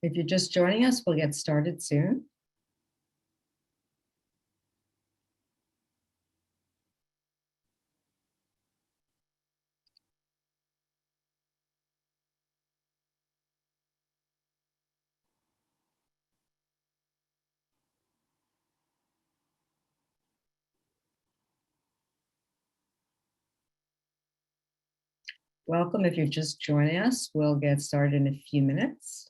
If you're just joining us, we'll get started soon. Welcome. If you're just joining us, we'll get started in a few minutes.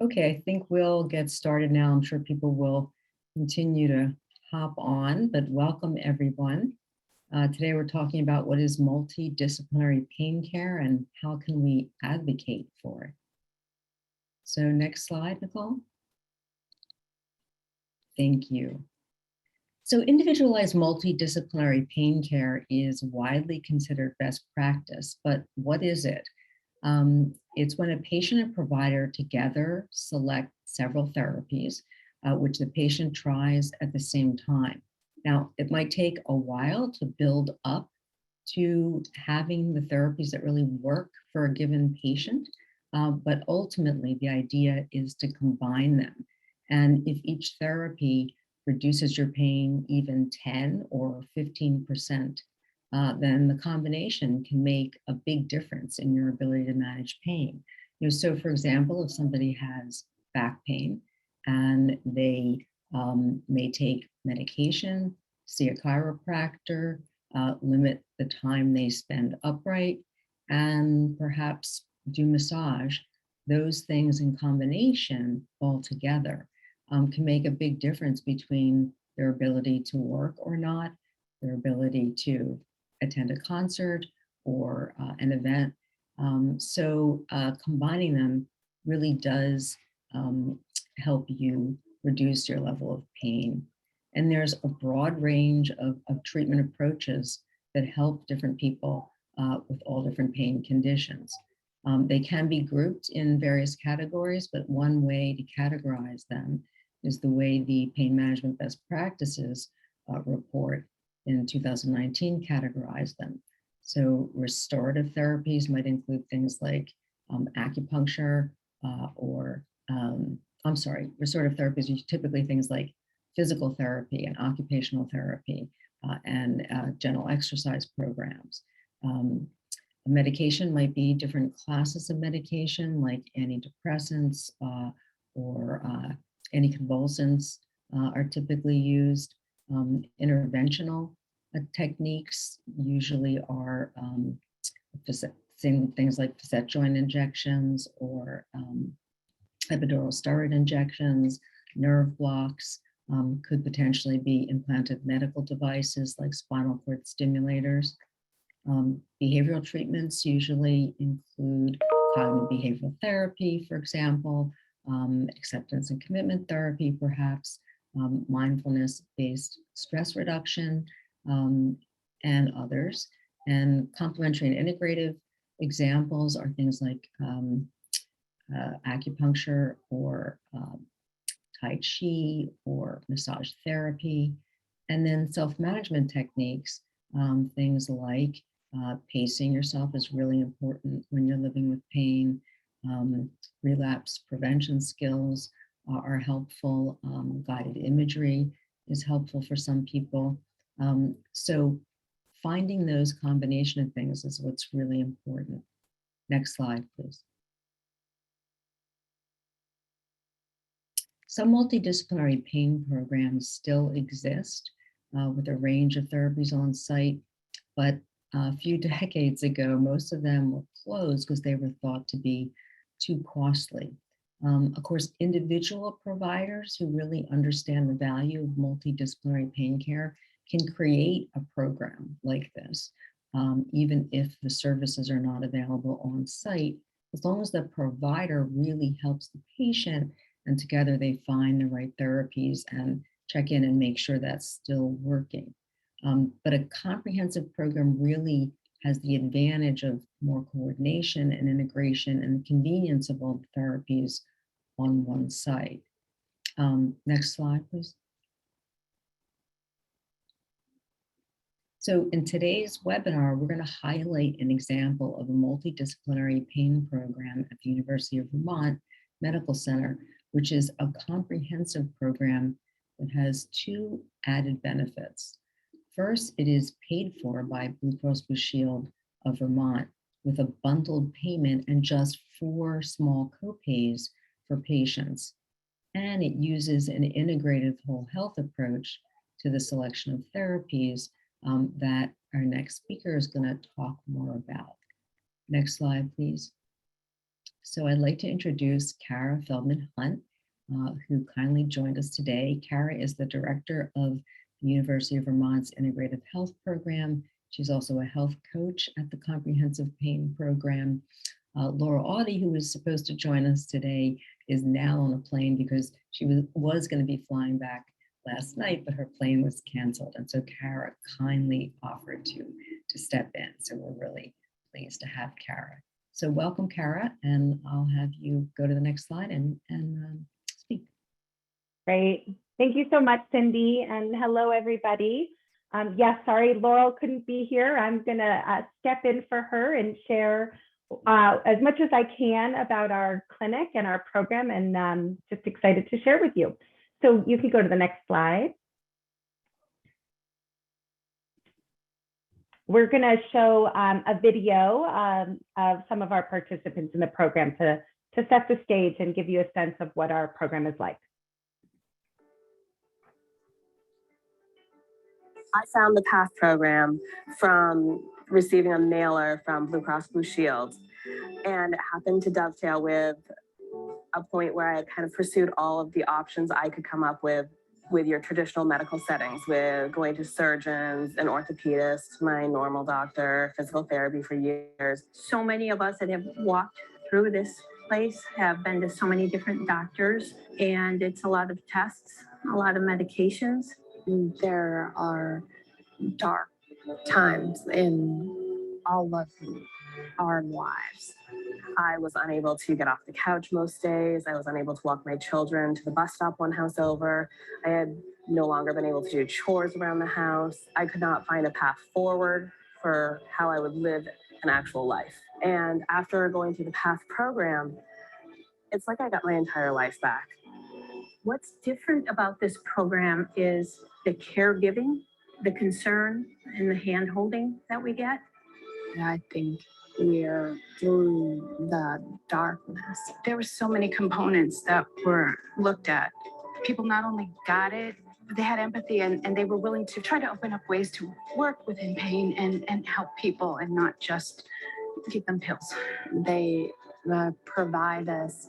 Okay, I think we'll get started now. I'm sure people will continue to hop on, but welcome everyone. Today we're talking about what is multidisciplinary pain care and how can we advocate for it. So next slide, Nicole. Thank you. So individualized multidisciplinary pain care is widely considered best practice, but what is it? It's when a patient and provider together select several therapies, which the patient tries at the same time. Now, it might take a while to build up to having the therapies that really work for a given patient, but ultimately the idea is to combine them. And if each therapy reduces your pain even 10 or 15%, then the combination can make a big difference in your ability to manage pain. So for example, if somebody has back pain and they may take medication, see a chiropractor, limit the time they spend upright, and perhaps do massage, those things in combination all together can make a big difference between their ability to work or not, their ability to attend a concert or an event. So combining them really does help you reduce your level of pain. And there's a broad range of treatment approaches that help different people with all different pain conditions. They can be grouped in various categories, but one way to categorize them is the way the Pain Management Best Practices report in 2019 categorized them. So restorative therapies might include things like acupuncture restorative therapies are typically things like physical therapy and occupational therapy and gentle exercise programs. Medication might be different classes of medication like antidepressants or anticonvulsants are typically used. Interventional techniques usually are things like facet joint injections or epidural steroid injections, nerve blocks, could potentially be implanted medical devices like spinal cord stimulators. Behavioral treatments usually include cognitive behavioral therapy, for example, acceptance and commitment therapy, perhaps, mindfulness-based stress reduction, and others. And complementary and integrative examples are things like acupuncture or Tai Chi or massage therapy. And then self-management techniques, things like pacing yourself is really important when you're living with pain. Relapse prevention skills are helpful. Guided imagery is helpful for some people. So finding those combination of things is what's really important. Next slide, please. Some multidisciplinary pain programs still exist with a range of therapies on site, but a few decades ago, most of them were closed because they were thought to be too costly. Of course, individual providers who really understand the value of multidisciplinary pain care can create a program like this, even if the services are not available on site, as long as the provider really helps the patient and together they find the right therapies and check in and make sure that's still working. But a comprehensive program really has the advantage of more coordination and integration and the convenience of all the therapies on one site. Next slide, please. So in today's webinar, we're going to highlight an example of a multidisciplinary pain program at the University of Vermont Medical Center, which is a comprehensive program that has two added benefits. First, it is paid for by Blue Cross Blue Shield of Vermont with a bundled payment and just 4 small copays for patients. And it uses an integrative whole health approach to the selection of therapies that our next speaker is going to talk more about. Next slide, please. So I'd like to introduce Kara Feldman-Hunt, who kindly joined us today. Kara is the director of the University of Vermont's Integrative Health program. She's also a health coach at the Comprehensive Pain program. Laura Audie, who was supposed to join us today, is now on a plane because she was going to be flying back last night, but her plane was canceled. And so Kara kindly offered to step in. So we're really pleased to have Kara. So welcome, Kara, and I'll have you go to the next slide and speak. Great. Thank you so much, Cindy, and hello, everybody. Yes, sorry, Laurel couldn't be here. I'm going to step in for her and share as much as I can about our clinic and our program, and just excited to share with you. So you can go to the next slide. We're going to show a video of some of our participants in the program to set the stage and give you a sense of what our program is like. I found the PATH program from receiving a mailer from Blue Cross Blue Shield, and it happened to dovetail with a point where I had kind of pursued all of the options I could come up with your traditional medical settings, with going to surgeons, an orthopedist, my normal doctor, physical therapy for years. So many of us that have walked through this place have been to so many different doctors, and it's a lot of tests, a lot of medications. There are dark times in all of our lives. I was unable to get off the couch most days. I was unable to walk my children to the bus stop one house over. I had no longer been able to do chores around the house. I could not find a path forward for how I would live an actual life. And after going through the PATH program, it's like I got my entire life back. What's different about this program is the caregiving, the concern, and the hand-holding that we get. I think we're through the darkness. There were so many components that were looked at. People not only got it, but they had empathy, and they were willing to try to open up ways to work within pain and help people and not just give them pills. They provide us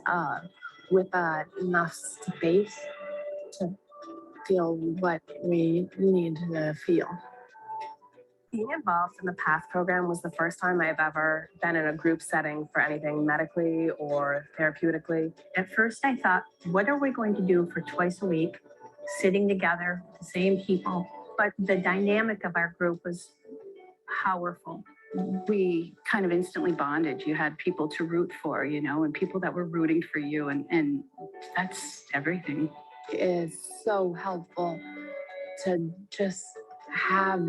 with enough space to feel what we need to feel. Being involved in the PATH program was the first time I've ever been in a group setting for anything medically or therapeutically. At first I thought, what are we going to do for twice a week, sitting together, the same people? But the dynamic of our group was powerful. We kind of instantly bonded. You had people to root for, you know, and people that were rooting for you, and that's everything. It's so helpful to just have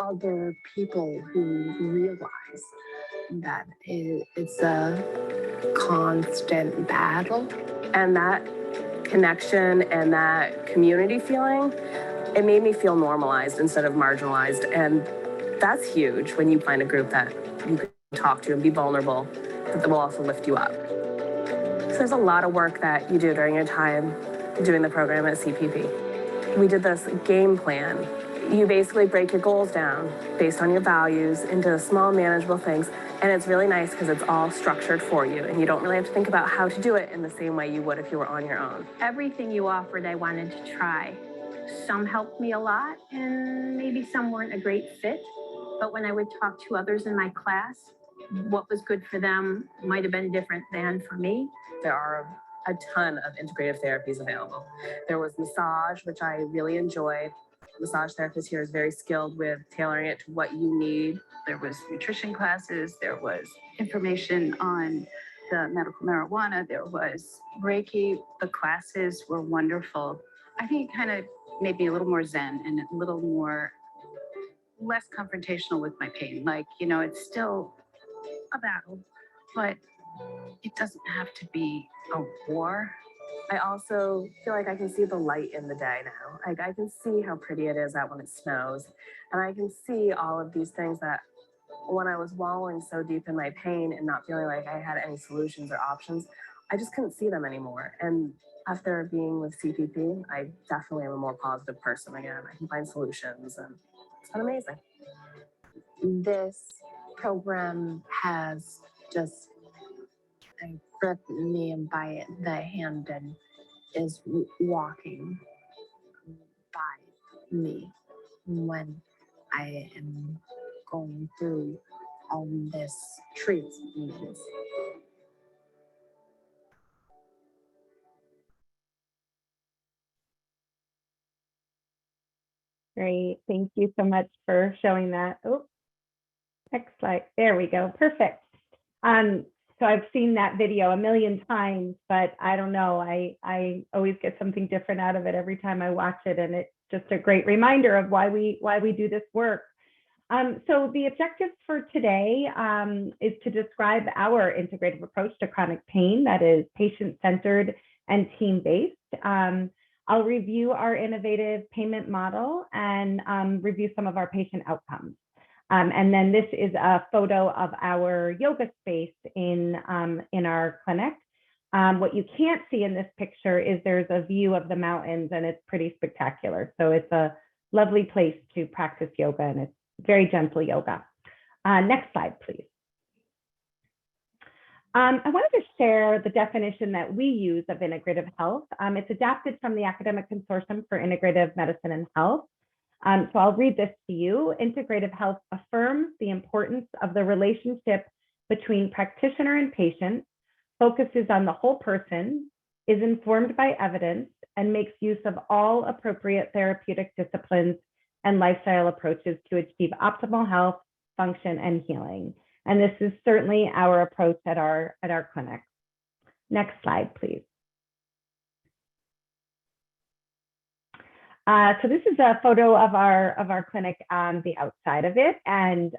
other people who realize that it's a constant battle. And that connection and that community feeling, it made me feel normalized instead of marginalized. And that's huge when you find a group that you can talk to and be vulnerable, but that will also lift you up. So there's a lot of work that you do during your time doing the program at CPP. We did this game plan. You basically break your goals down based on your values into small, manageable things. And it's really nice because it's all structured for you, and you don't really have to think about how to do it in the same way you would if you were on your own. Everything you offered, I wanted to try. Some helped me a lot, and maybe some weren't a great fit. But when I would talk to others in my class, what was good for them might have been different than for me. There are a ton of integrative therapies available. There was massage, which I really enjoyed. The massage therapist here is very skilled with tailoring it to what you need. There was nutrition classes, there was information on the medical marijuana, there was Reiki. The classes were wonderful. I think it kind of made me a little more zen and a little more less confrontational with my pain. Like, you know, it's still a battle, but it doesn't have to be a war. I also feel like I can see the light in the day now. Like I can see how pretty it is out when it snows. And I can see all of these things that when I was wallowing so deep in my pain and not feeling like I had any solutions or options, I just couldn't see them anymore. And after being with CPP, I definitely am a more positive person again. I can find solutions and it's been amazing. This program has just gripped me by the hand and is walking by me when I am going through all this treatment. Great. Thank you so much for showing that. Oh, next slide. There we go. Perfect. So I've seen that video a million times, but I don't know. I always get something different out of it every time I watch it, and it's just a great reminder of why we do this work. So the objectives for today is to describe our integrative approach to chronic pain that is patient-centered and team-based. I'll review our innovative payment model and review some of our patient outcomes. And then this is a photo of our yoga space in our clinic. What you can't see in this picture is there's a view of the mountains, and it's pretty spectacular. So it's a lovely place to practice yoga, and it's very gentle yoga. Next slide, please. I wanted to share the definition that we use of integrative health. It's adapted from the Academic Consortium for Integrative Medicine and Health. So I'll read this to you. Integrative health affirms the importance of the relationship between practitioner and patient, focuses on the whole person, is informed by evidence, and makes use of all appropriate therapeutic disciplines and lifestyle approaches to achieve optimal health, function, and healing. And this is certainly our approach at our clinic. Next slide, please. So this is a photo of our clinic on the outside of it. And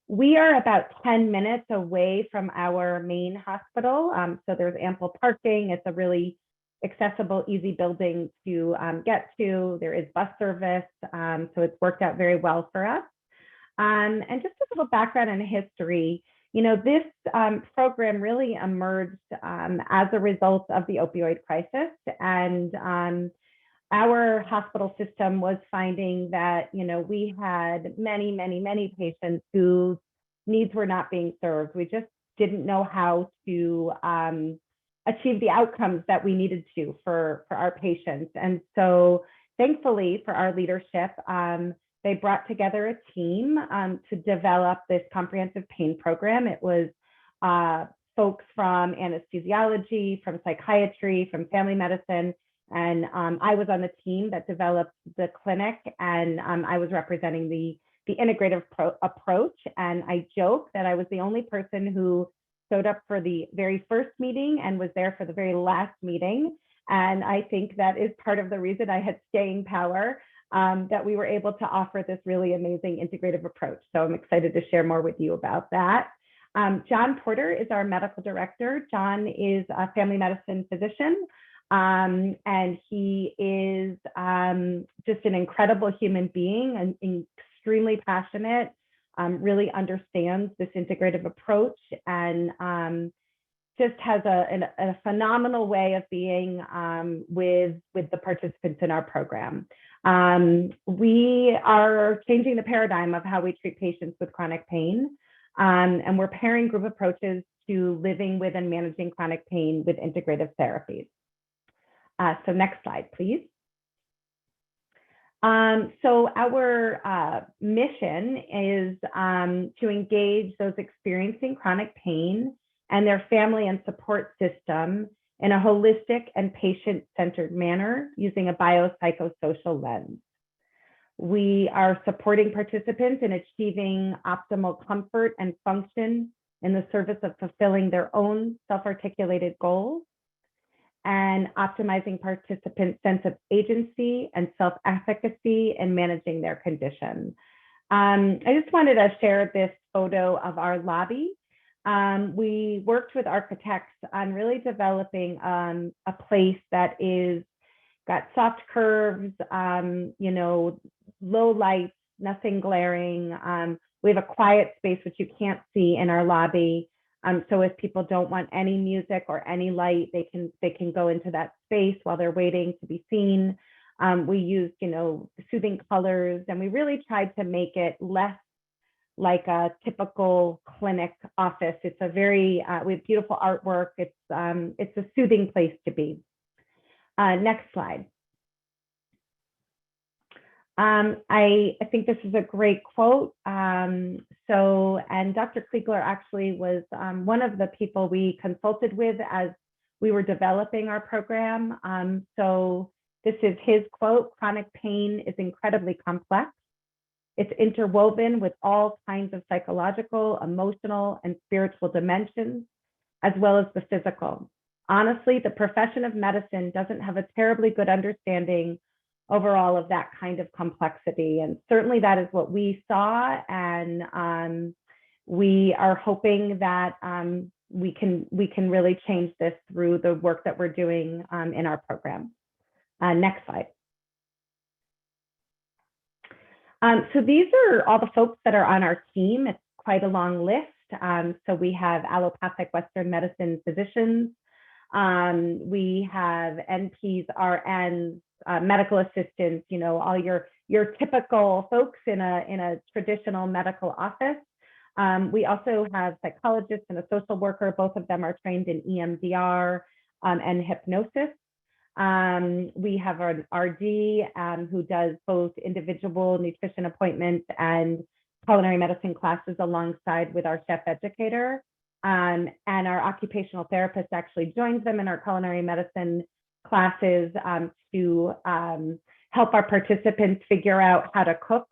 we are about 10 minutes away from our main hospital. So there's ample parking. It's a really accessible, easy building to get to. There is bus service. So it's worked out very well for us. And just a little background and history, you know, this program really emerged as a result of the opioid crisis. And our hospital system was finding that, you know, we had many patients whose needs were not being served. We just didn't know how to achieve the outcomes that we needed to for our patients. And so thankfully for our leadership, they brought together a team to develop this comprehensive pain program. It was folks from anesthesiology, from psychiatry, from family medicine, and I was on the team that developed the clinic, and I was representing the integrative approach. And I joke that I was the only person who showed up for the very first meeting and was there for the very last meeting. And I think that is part of the reason I had staying power, that we were able to offer this really amazing integrative approach. So I'm excited to share more with you about that. John Porter is our medical director. John is a family medicine physician. And he is just an incredible human being and extremely passionate, really understands this integrative approach, and just has a phenomenal way of being with the participants in our program. We are changing the paradigm of how we treat patients with chronic pain, and we're pairing group approaches to living with and managing chronic pain with integrative therapies. So next slide, please. So our mission is to engage those experiencing chronic pain and their family and support system in a holistic and patient-centered manner using a biopsychosocial lens. We are supporting participants in achieving optimal comfort and function in the service of fulfilling their own self-articulated goals and optimizing participants' sense of agency and self-efficacy in managing their condition. I just wanted to share this photo of our lobby. We worked with architects on really developing a place that is got soft curves, you know, low lights, nothing glaring. We have a quiet space, which you can't see in our lobby. So if people don't want any music or any light, they can go into that space while they're waiting to be seen. We used, you know, soothing colors, and we really tried to make it less like a typical clinic office. It's a very, we have beautiful artwork. It's a soothing place to be. Next slide. I think this is a great quote. And Dr. Kriegler actually was one of the people we consulted with as we were developing our program. So this is his quote: "Chronic pain is incredibly complex. It's interwoven with all kinds of psychological, emotional, and spiritual dimensions, as well as the physical. Honestly, the profession of medicine doesn't have a terribly good understanding overall of that kind of complexity." And certainly that is what we saw. And we are hoping that we can really change this through the work that we're doing in our program. Next slide. So these are all the folks that are on our team. It's quite a long list. So we have allopathic Western medicine physicians. We have NPs, RNs, medical assistants, you know, all your typical folks in a traditional medical office. We also have psychologists and a social worker. Both of them are trained in EMDR and hypnosis. We have an RD who does both individual nutrition appointments and culinary medicine classes alongside with our chef educator. And our occupational therapist actually joins them in our culinary medicine classes to help our participants figure out how to cook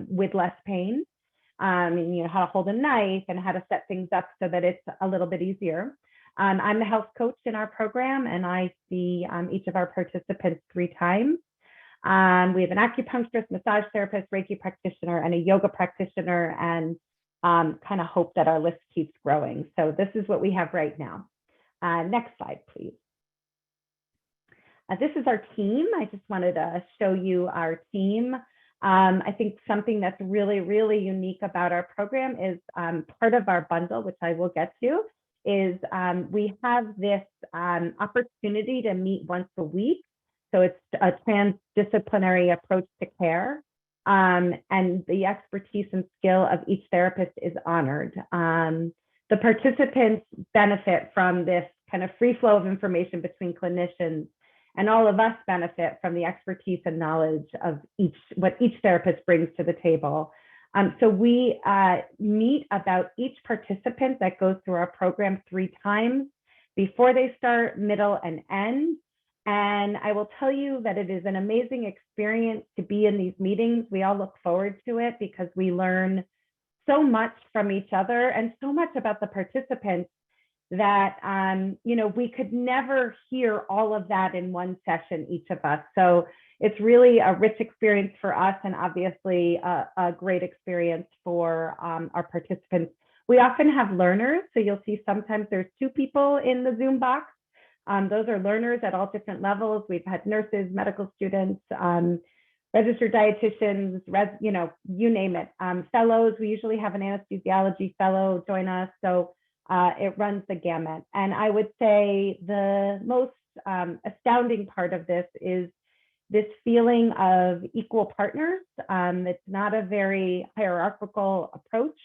with less pain, you know, how to hold a knife and how to set things up so that it's a little bit easier. I'm the health coach in our program, and I see each of our participants 3 times. We have an acupuncturist, massage therapist, Reiki practitioner, and a yoga practitioner, and kind of hope that our list keeps growing. So this is what we have right now. Next slide, please. This is our team. I just wanted to show you our team. I think something that's really, really unique about our program is part of our bundle, which I will get to, is we have this opportunity to meet once a week. So it's a transdisciplinary approach to care. And the expertise and skill of each therapist is honored. The participants benefit from this kind of free flow of information between clinicians, and all of us benefit from the expertise and knowledge of what each therapist brings to the table. So we meet about each participant that goes through our program 3 times before they start, middle, and end. And I will tell you that it is an amazing experience to be in these meetings. We all look forward to it because we learn so much from each other and so much about the participants that, you know, we could never hear all of that in one session, each of us. So it's really a rich experience for us, and obviously a great experience for our participants. We often have learners. So you'll see sometimes there's 2 people in the Zoom box. Those are learners at all different levels. We've had nurses, medical students, registered dietitians, you know, you name it. Fellows, we usually have an anesthesiology fellow join us. So it runs the gamut. And I would say the most astounding part of this is this feeling of equal partners. It's not a very hierarchical approach.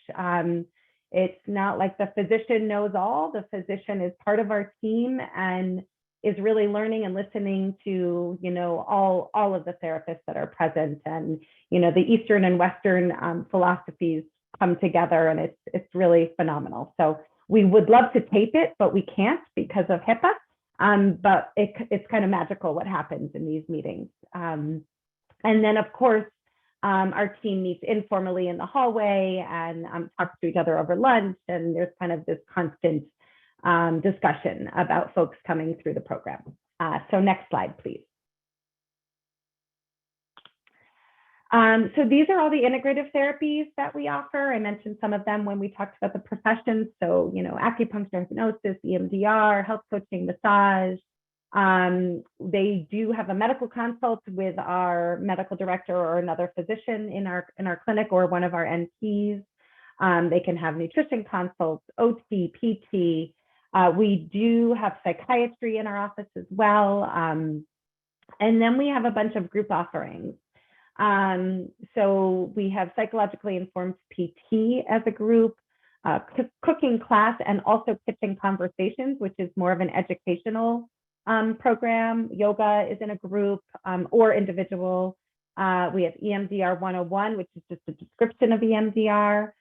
It's not like the physician knows all. The physician is part of our team and is really learning and listening to, you know, all of the therapists that are present. And, you know, the Eastern and Western philosophies come together, and it's really phenomenal. So we would love to tape it, but we can't because of HIPAA. But it's kind of magical what happens in these meetings. And then, of course, Our team meets informally in the hallway and talks to each other over lunch. And there's kind of this constant discussion about folks coming through the program. So next slide, please. So these are all the integrative therapies that we offer. I mentioned some of them when we talked about the professions. So, you know, acupuncture, hypnosis, EMDR, health coaching, massage. They do have a medical consult with our medical director or another physician in our clinic or one of our NPs. They can have nutrition consults, OT, PT. We do have psychiatry in our office as well. And then we have a bunch of group offerings. So we have psychologically informed PT as a group, cooking class, and also kitchen conversations, which is more of an educational program. Yoga is in a group or individual. We have EMDR 101, which is just a description of EMDR.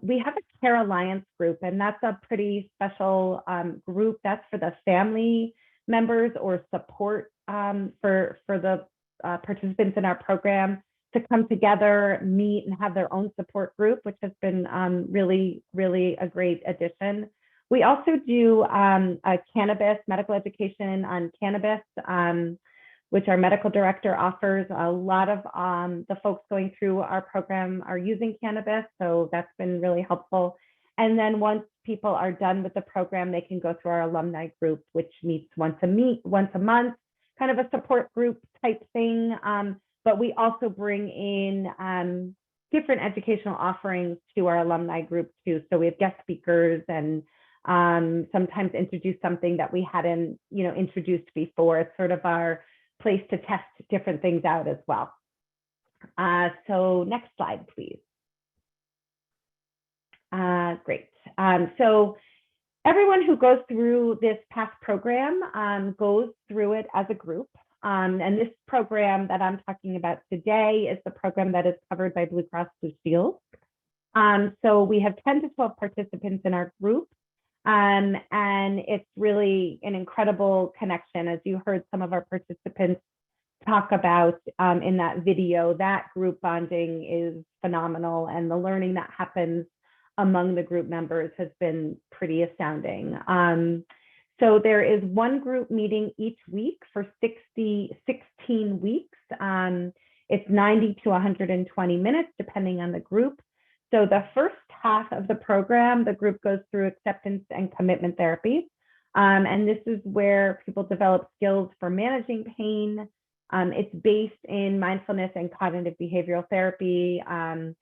We have a Care Alliance group, and that's a pretty special group. That's for the family members or support for the participants in our program to come together, meet, and have their own support group, which has been really, really a great addition. We also do a cannabis, medical education on cannabis, which our medical director offers. A lot of the folks going through our program are using cannabis, so that's been really helpful. And then once people are done with the program, they can go through our alumni group, which meets once a month, kind of a support group type thing. But we also bring in different educational offerings to our alumni group too. So we have guest speakers and sometimes introduce something that we hadn't, introduced before. It's sort of our place to test different things out as well. So next slide, please. Great. So everyone who goes through this PASS program goes through it as a group. And this program that I'm talking about today is the program that is covered by Blue Cross Blue Shield. So we have 10 to 12 participants in our group. And it's really an incredible connection. As you heard some of our participants talk about in that video, that group bonding is phenomenal. And the learning that happens among the group members has been pretty astounding. So there is one group meeting each week for 16 weeks. It's 90 to 120 minutes, depending on the group. So the first half of the program, the group goes through acceptance and commitment therapy. And this is where people develop skills for managing pain. It's based in mindfulness and cognitive behavioral therapy. And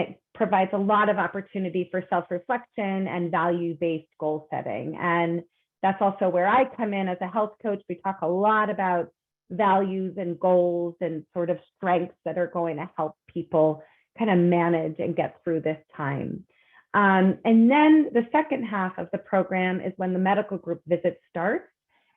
it provides a lot of opportunity for self-reflection and value-based goal setting. And that's also where I come in as a health coach. We talk a lot about values and goals and sort of strengths that are going to help people kind of manage and get through this time. And then the second half of the program is when the medical group visit starts.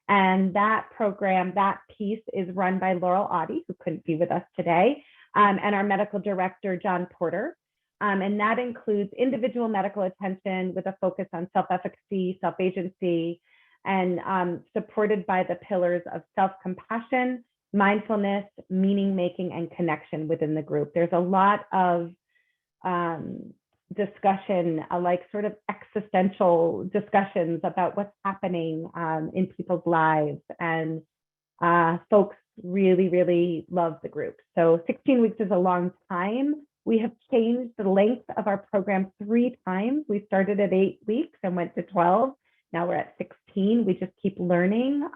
And that program, that piece is run by Laurel Audie, who couldn't be with us today, and our medical director, John Porter. And that includes individual medical attention with a focus on self-efficacy, self-agency, and supported by the pillars of self-compassion, mindfulness, meaning-making, and connection within the group. There's a lot of discussion, like sort of existential discussions about what's happening in people's lives. And folks really, really love the group. So 16 weeks is a long time. We have changed the length of our program 3 times. We started at 8 weeks and went to 12. Now we're at 16. We just keep learning.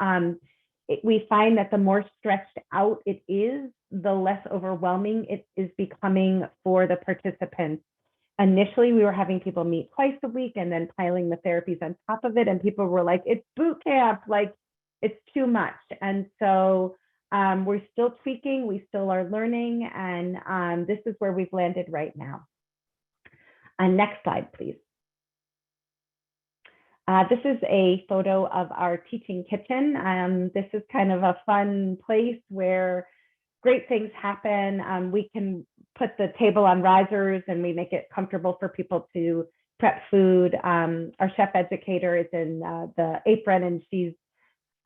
We find that the more stretched out it is, the less overwhelming it is becoming for the participants. Initially, we were having people meet twice a week and then piling the therapies on top of it. And people were like, it's boot camp, like it's too much. And so we're still tweaking, we still are learning. And this is where we've landed right now. Next slide, please. This is a photo of our teaching kitchen. This is kind of a fun place where great things happen. We can put the table on risers and we make it comfortable for people to prep food. Our chef educator is in the apron and she's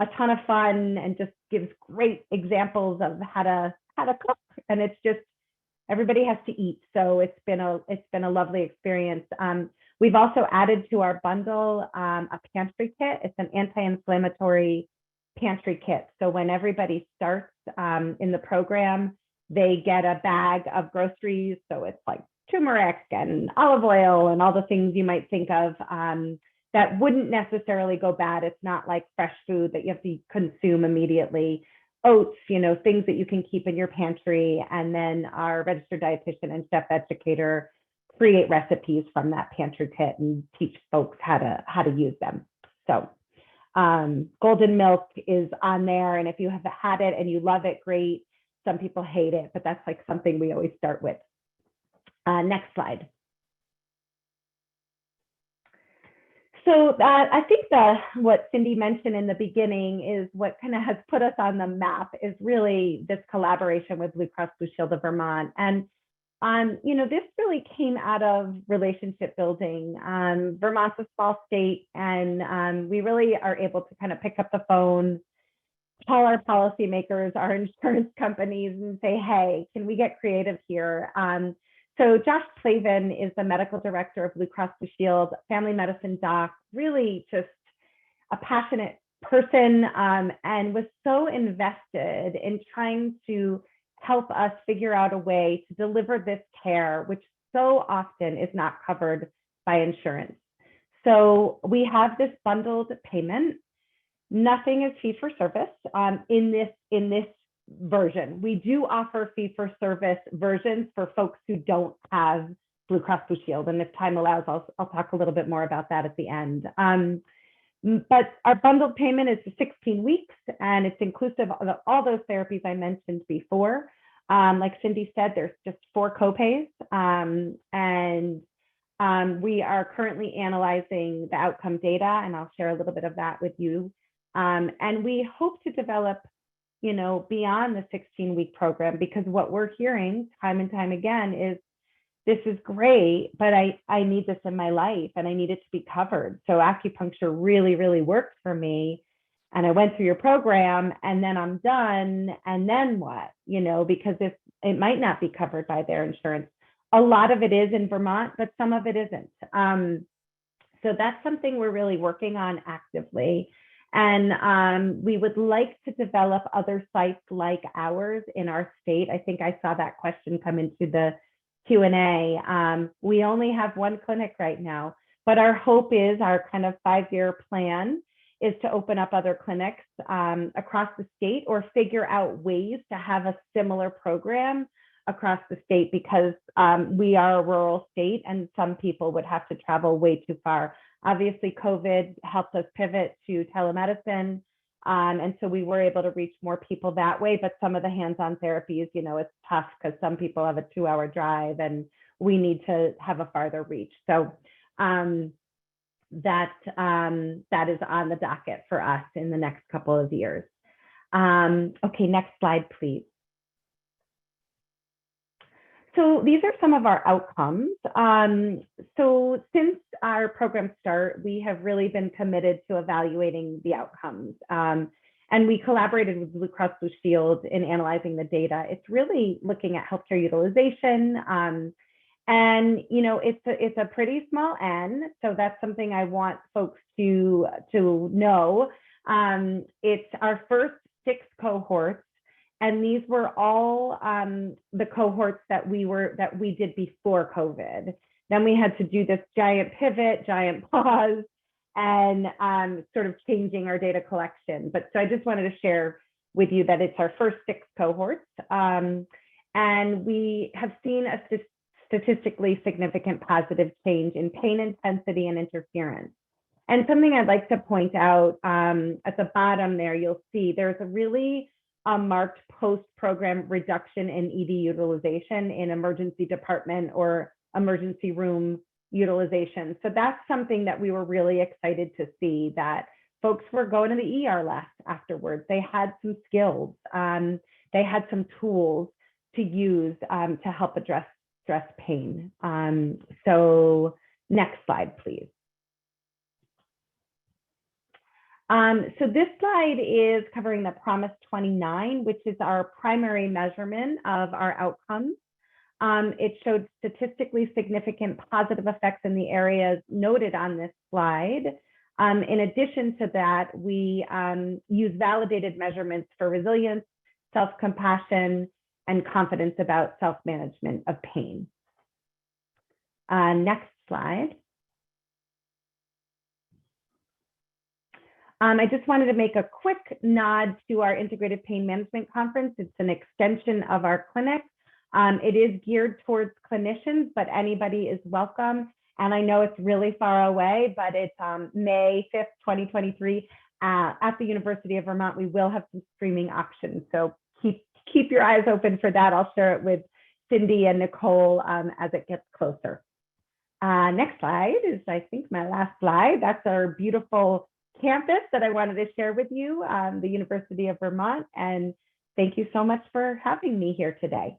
a ton of fun and just gives great examples of how to cook. And it's just everybody has to eat. So it's been a lovely experience. We've also added to our bundle a pantry kit. It's an anti-inflammatory pantry kit. So when everybody starts in the program, they get a bag of groceries. So it's like turmeric and olive oil and all the things you might think of that wouldn't necessarily go bad. It's not like fresh food that you have to consume immediately. Oats, things that you can keep in your pantry. And then our registered dietitian and chef educator create recipes from that pantry kit and teach folks how to use them. So golden milk is on there. And if you have had it and you love it, great. Some people hate it, but that's like something we always start with. Next slide. So I think what Cindy mentioned in the beginning is what kind of has put us on the map is really this collaboration with Blue Cross Blue Shield of Vermont. And, this really came out of relationship building. Vermont's a small state, and we really are able to kind of pick up the phone, call our policymakers, our insurance companies, and say, hey, can we get creative here? So Josh Plavin is the medical director of Blue Cross Blue Shield, family medicine doc, really just a passionate person, and was so invested in trying to help us figure out a way to deliver this care, which so often is not covered by insurance. So we have this bundled payment. Nothing is fee for service in this version. We do offer fee for service versions for folks who don't have Blue Cross Blue Shield. And if time allows, I'll talk a little bit more about that at the end. But our bundled payment is 16 weeks, and it's inclusive of all those therapies I mentioned before. Like Cindy said, there's just 4 copays. And we are currently analyzing the outcome data, and I'll share a little bit of that with you. And we hope to develop beyond the 16-week program, because what we're hearing time and time again is, this is great, but I need this in my life and I need it to be covered. So acupuncture really, really worked for me. And I went through your program and then I'm done. And then what? Because it might not be covered by their insurance. A lot of it is in Vermont, but some of it isn't. So that's something we're really working on actively. And we would like to develop other sites like ours in our state. I think I saw that question come into the Q&A. We only have one clinic right now, but our hope is, our kind of 5-year plan is to open up other clinics across the state, or figure out ways to have a similar program across the state, because we are a rural state and some people would have to travel way too far. Obviously, COVID helped us pivot to telemedicine. And so we were able to reach more people that way, but some of the hands-on therapies, it's tough because some people have a 2-hour drive and we need to have a farther reach. So that is on the docket for us in the next couple of years. Okay, next slide, please. So these are some of our outcomes. So since our program start, we have really been committed to evaluating the outcomes. And we collaborated with Blue Cross Blue Shield in analyzing the data. It's really looking at healthcare utilization. And it's a pretty small N, so that's something I want folks to know. It's our first 6 cohorts. And these were all the cohorts that we did before COVID. Then we had to do this giant pivot, giant pause, and sort of changing our data collection. But so I just wanted to share with you that it's our first 6 cohorts. And we have seen a statistically significant positive change in pain intensity and interference. And something I'd like to point out at the bottom there, you'll see there's a really marked post-program reduction in ED utilization in emergency department or emergency room utilization. So that's something that we were really excited to see, that folks were going to the ER less afterwards. They had some skills, they had some tools to use to help address stress pain. So next slide, please. So this slide is covering the Promise 29, which is our primary measurement of our outcomes. It showed statistically significant positive effects in the areas noted on this slide. In addition to that, we use validated measurements for resilience, self-compassion, and confidence about self-management of pain. Next slide. I just wanted to make a quick nod to our Integrative Pain Management Conference. It's an extension of our clinic. It is geared towards clinicians, but anybody is welcome. And I know it's really far away, but it's May 5th, 2023 at the University of Vermont. We will have some streaming options. So keep your eyes open for that. I'll share it with Cindy and Nicole as it gets closer. Next slide is, I think, my last slide. That's our beautiful campus that I wanted to share with you, the University of Vermont. And thank you so much for having me here today.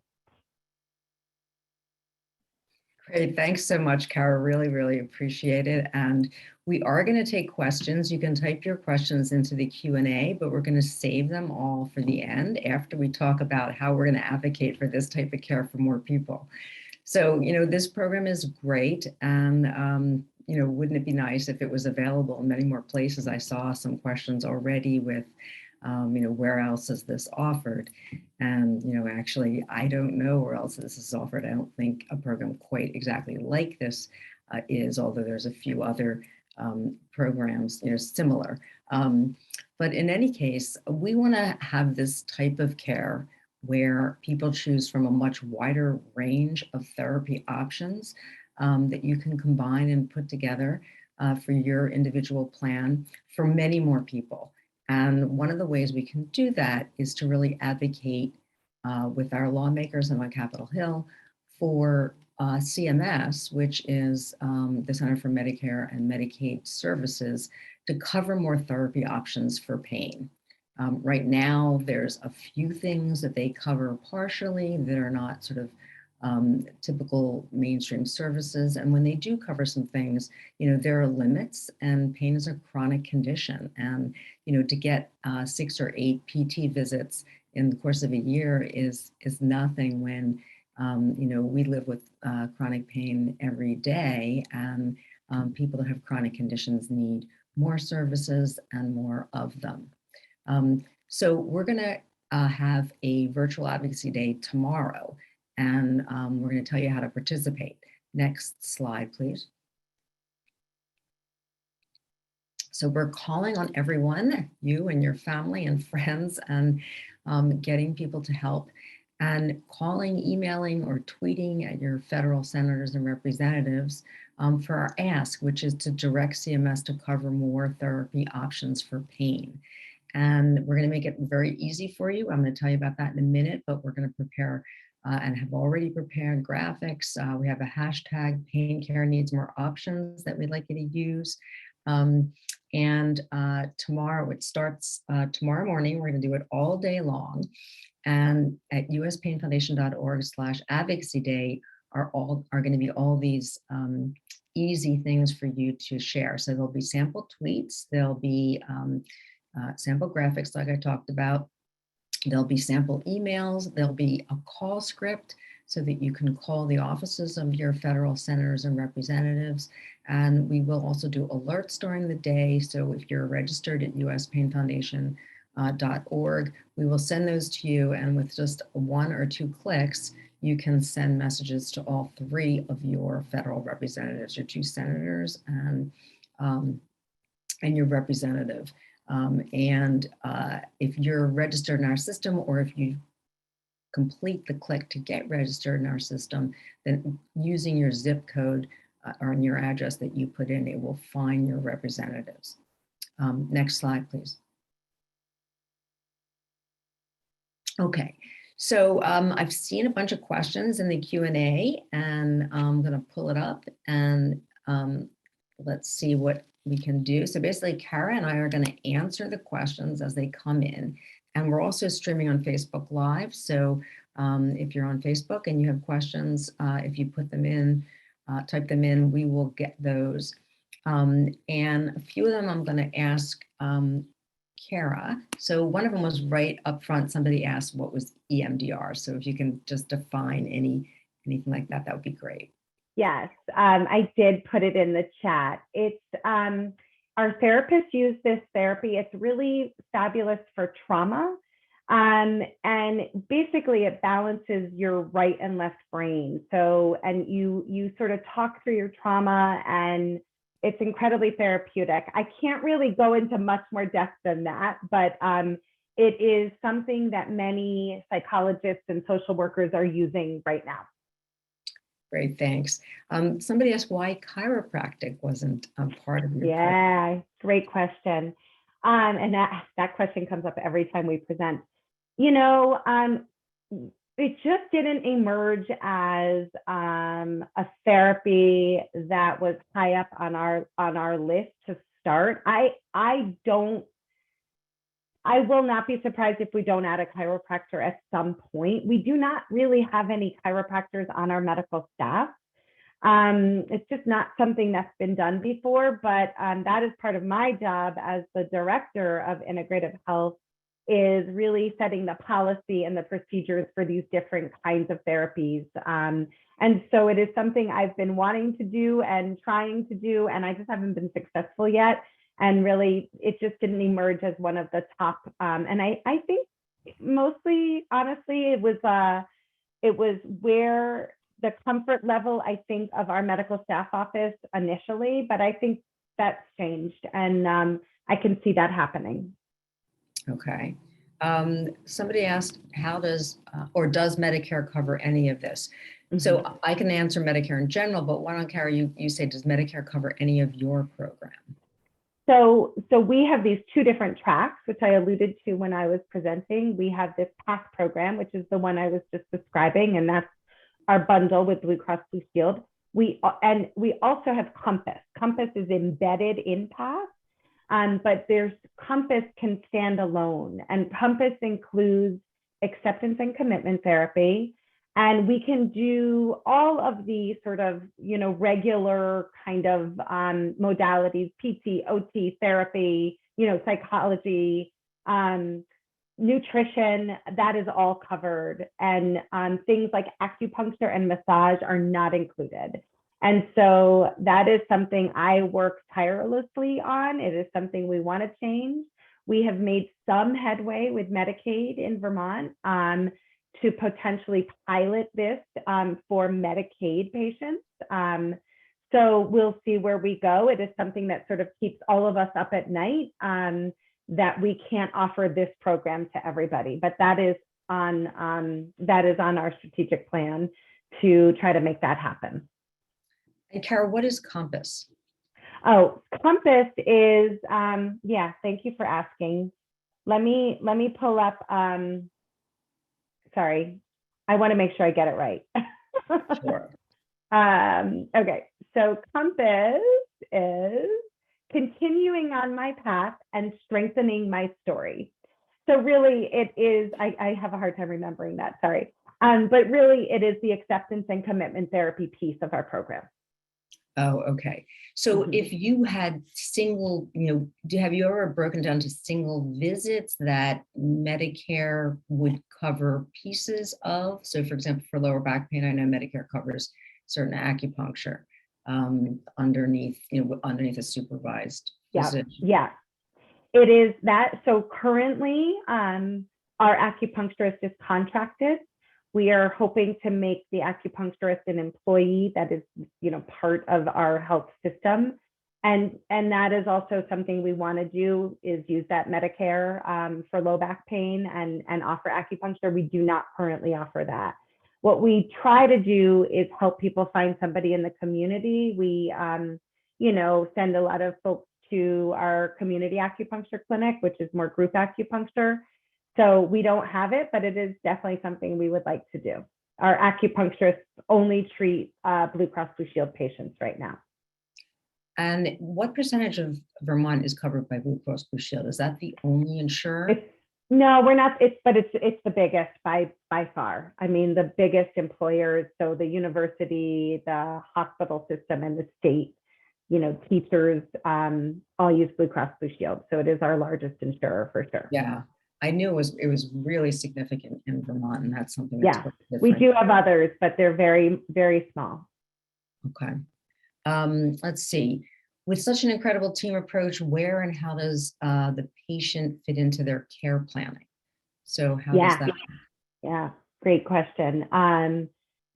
Great, thanks so much, Kara. Really, really appreciate it. And we are going to take questions. You can type your questions into the Q&A, but we're going to save them all for the end after we talk about how we're going to advocate for this type of care for more people. So, this program is great. And, wouldn't it be nice if it was available in many more places? I saw some questions already with, where else is this offered? And, actually, I don't know where else this is offered. I don't think a program quite exactly like this is, although there's a few other programs, similar. But in any case, we want to have this type of care where people choose from a much wider range of therapy options that you can combine and put together for your individual plan for many more people. And one of the ways we can do that is to really advocate with our lawmakers and on Capitol Hill for CMS, which is the Center for Medicare and Medicaid Services, to cover more therapy options for pain. Right now, there's a few things that they cover partially that are not sort of typical mainstream services. And when they do cover some things, there are limits, and pain is a chronic condition. And, to get 6 or 8 PT visits in the course of a year is nothing when, we live with chronic pain every day, and people that have chronic conditions need more services and more of them. So we're going to have a virtual advocacy day tomorrow, and we're going to tell you how to participate. Next slide, please. So we're calling on everyone, you and your family and friends, and getting people to help, and calling, emailing, or tweeting at your federal senators and representatives for our ask, which is to direct CMS to cover more therapy options for pain. And we're going to make it very easy for you. I'm going to tell you about that in a minute, but we're going to prepare and have already prepared graphics. We have a hashtag, pain care needs more options, that we'd like you to use. And tomorrow, it starts tomorrow morning. We're going to do it all day long. And at uspainfoundation.org/advocacy day are going to be all these easy things for you to share. So there'll be sample tweets, there'll be sample graphics like I talked about, there'll be sample emails, there'll be a call script so that you can call the offices of your federal senators and representatives. And we will also do alerts during the day. So if you're registered at uspainfoundation.org, we will send those to you. And with just 1 or 2 clicks, you can send messages to all 3 of your federal representatives, your 2 senators and your representative. If you're registered in our system, or if you complete the click to get registered in our system, then using your zip code or your address that you put in, it will find your representatives. Next slide, please. Okay, so I've seen a bunch of questions in the Q&A, and I'm going to pull it up, and let's see what we can do. So basically, Kara and I are going to answer the questions as they come in. And we're also streaming on Facebook Live. So if you're on Facebook and you have questions, if you put them in, type them in, we will get those. And a few of them I'm going to ask Kara. So one of them was right up front. Somebody asked what was EMDR. So if you can just define any anything like that, that would be great. Yes, I did put it in the chat. It's our therapists use this therapy. It's really fabulous for trauma. And basically it balances your right and left brain. So, and you sort of talk through your trauma, and it's incredibly therapeutic. I can't really go into much more depth than that, but it is something that many psychologists and social workers are using right now. Great, thanks. Somebody asked why chiropractic wasn't part of your program. Yeah, great question. And that question comes up every time we present. You know, it just didn't emerge as a therapy that was high up on our list to start. I will not be surprised if we don't add a chiropractor at some point. We do not really have any chiropractors on our medical staff. It's just not something that's been done before, but that is part of my job as the director of Integrative Health, is really setting the policy and the procedures for these different kinds of therapies. And so it is something I've been wanting to do and trying to do, and I just haven't been successful yet. And really, it just didn't emerge as one of the top. And I think mostly, honestly, it was where the comfort level, I think, of our medical staff office initially, but I think that's changed, and I can see that happening. Okay. Somebody asked, how does Medicare cover any of this? Mm-hmm. So I can answer Medicare in general, but why don't, Carrie, you say, does Medicare cover any of your program? So we have these two different tracks, which I alluded to when I was presenting. We have this PATH program, which is the one I was just describing, and that's our bundle with Blue Cross Blue Shield. We also have Compass. Compass is embedded in PATH. But Compass can stand alone, and Compass includes acceptance and commitment therapy. And we can do all of the sort of, regular kind of modalities, PT, OT, therapy, psychology, nutrition, that is all covered. And things like acupuncture and massage are not included. And so that is something I work tirelessly on. It is something we want to change. We have made some headway with Medicaid in Vermont to potentially pilot this for Medicaid patients. So we'll see where we go. It is something that sort of keeps all of us up at night, that we can't offer this program to everybody, but that is on our strategic plan to try to make that happen. And Kara, what is Compass? Oh, Compass is, thank you for asking. Let me pull up, sorry, I want to make sure I get it right. Sure. Okay, so Compass is continuing on my path and strengthening my story. So really it is, I have a hard time remembering that, sorry. But really it is the acceptance and commitment therapy piece of our program. Oh, okay. So if you had have you ever broken down to single visits that Medicare would cover pieces of? So for example, for lower back pain, I know Medicare covers certain acupuncture underneath a supervised physician. Yeah, it is that. So currently our acupuncturist is contracted. We are hoping to make the acupuncturist an employee that is, part of our health system. And that is also something we want to do, is use that Medicare for low back pain and offer acupuncture. We do not currently offer that. What we try to do is help people find somebody in the community. We, send a lot of folks to our community acupuncture clinic, which is more group acupuncture. So we don't have it, but it is definitely something we would like to do. Our acupuncturists only treat Blue Cross Blue Shield patients right now. And what percentage of Vermont is covered by Blue Cross Blue Shield? Is that the only insurer? No, we're not. It's the biggest by far. I mean, the biggest employers. So the university, the hospital system, and the state, teachers all use Blue Cross Blue Shield. So it is our largest insurer for sure. Yeah. I knew it was really significant in Vermont, and that's something that's Yeah, different. we do have others, but they're very, very small. Okay. Let's see. With such an incredible team approach, where and how does the patient fit into their care planning? So how does that? Yeah, great question.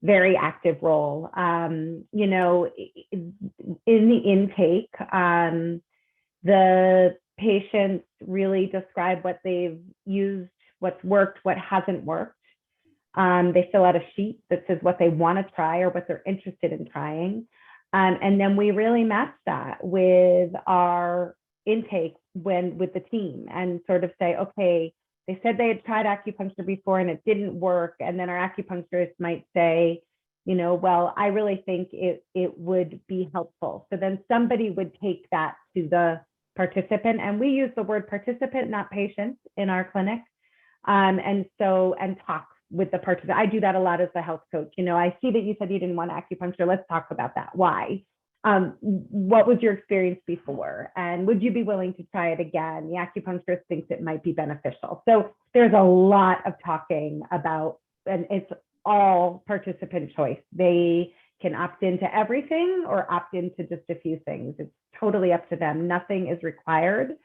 Very active role. You know, in the intake, the patients really describe what they've used, what's worked, what hasn't worked. They fill out a sheet that says what they want to try or what they're interested in trying. And then we really match that with our intake with the team and sort of say, okay, they said they had tried acupuncture before and it didn't work. And then our acupuncturist might say, you know, well, I really think it would be helpful. So then somebody would take that to the participant, and we use the word participant, not patient, in our clinic. And talk with the participant. I do that a lot as a health coach. You know, I see that you said you didn't want acupuncture. Let's talk about that. Why? What was your experience before? And would you be willing to try it again? The acupuncturist thinks it might be beneficial. So there's a lot of talking about, and it's all participant choice. They can opt into everything or opt into just a few things. It's totally up to them. Nothing is required.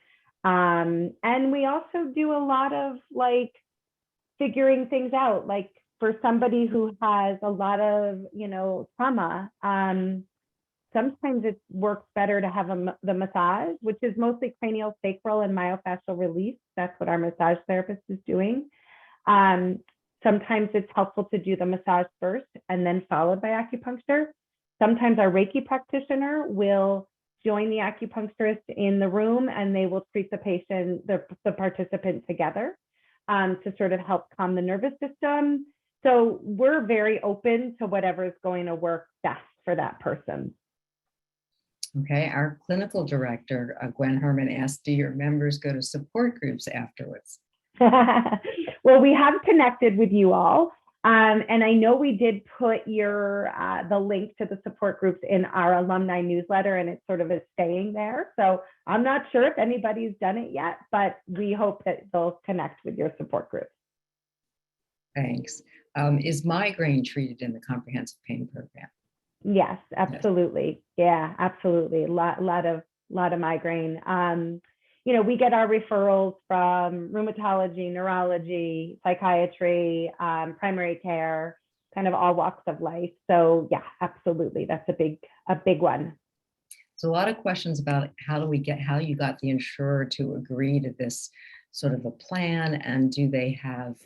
And we also do a lot of like figuring things out. Like for somebody who has a lot of, you know, trauma, sometimes it works better to have the massage, which is mostly cranial sacral and myofascial release. That's what our massage therapist is doing. Sometimes it's helpful to do the massage first and then followed by acupuncture. Sometimes our Reiki practitioner will join the acupuncturist in the room and they will treat the patient, the participant together to sort of help calm the nervous system. So we're very open to whatever is going to work best for that person. Okay, our clinical director, Gwen Herman, asked, do your members go to support groups afterwards? Well, we have connected with you all. And I know we did put the link to the support groups in our alumni newsletter, and it sort of is staying there. So I'm not sure if anybody's done it yet, but we hope that they'll connect with your support groups. Thanks. Is migraine treated in the comprehensive pain program? Yes, absolutely. Yeah, absolutely. A lot of migraine. You know, we get our referrals from rheumatology, neurology, psychiatry, primary care, kind of all walks of life. So yeah, absolutely. That's a big one. So a lot of questions about how you got the insurer to agree to this sort of a plan, and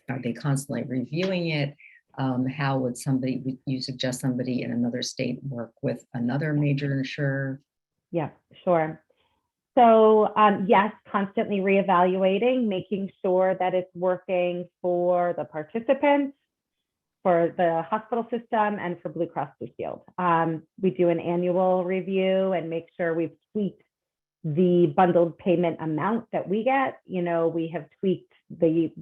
are they constantly reviewing it? How would you suggest somebody in another state work with another major insurer? Yeah, sure. So yes, constantly reevaluating, making sure that it's working for the participants, for the hospital system, and for Blue Cross Blue Shield. We do an annual review and make sure we've tweaked the bundled payment amount that we get. You know, we have tweaked the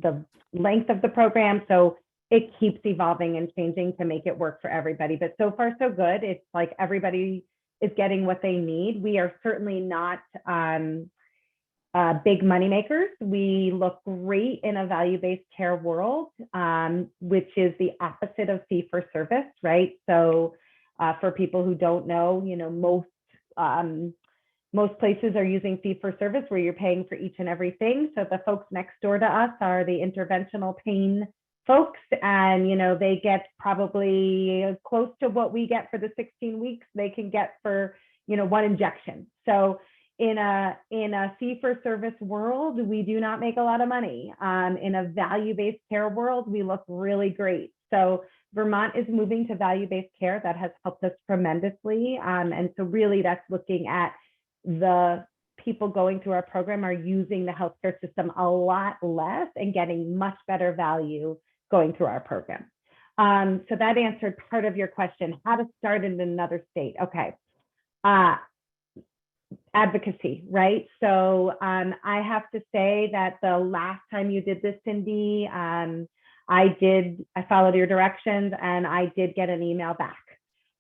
length of the program, so it keeps evolving and changing to make it work for everybody. But so far, so good. It's like everybody is getting what they need. We are certainly not big money makers. We look great in a value-based care world, which is the opposite of fee-for-service, right? So for people who don't know, you know, most places are using fee-for-service where you're paying for each and everything. So the folks next door to us are the interventional pain folks, and you know, they get probably close to what we get for the 16 weeks they can get for, you know, one injection. So in a fee-for-service world, we do not make a lot of money. In a value-based care world, we look really great. So Vermont is moving to value-based care. That has helped us tremendously. And so really that's looking at the people going through our program are using the healthcare system a lot less and getting much better value going through our program. So that answered part of your question, how to start in another state. Okay. Advocacy, right? So I have to say that the last time you did this, Cindy, I followed your directions and I did get an email back.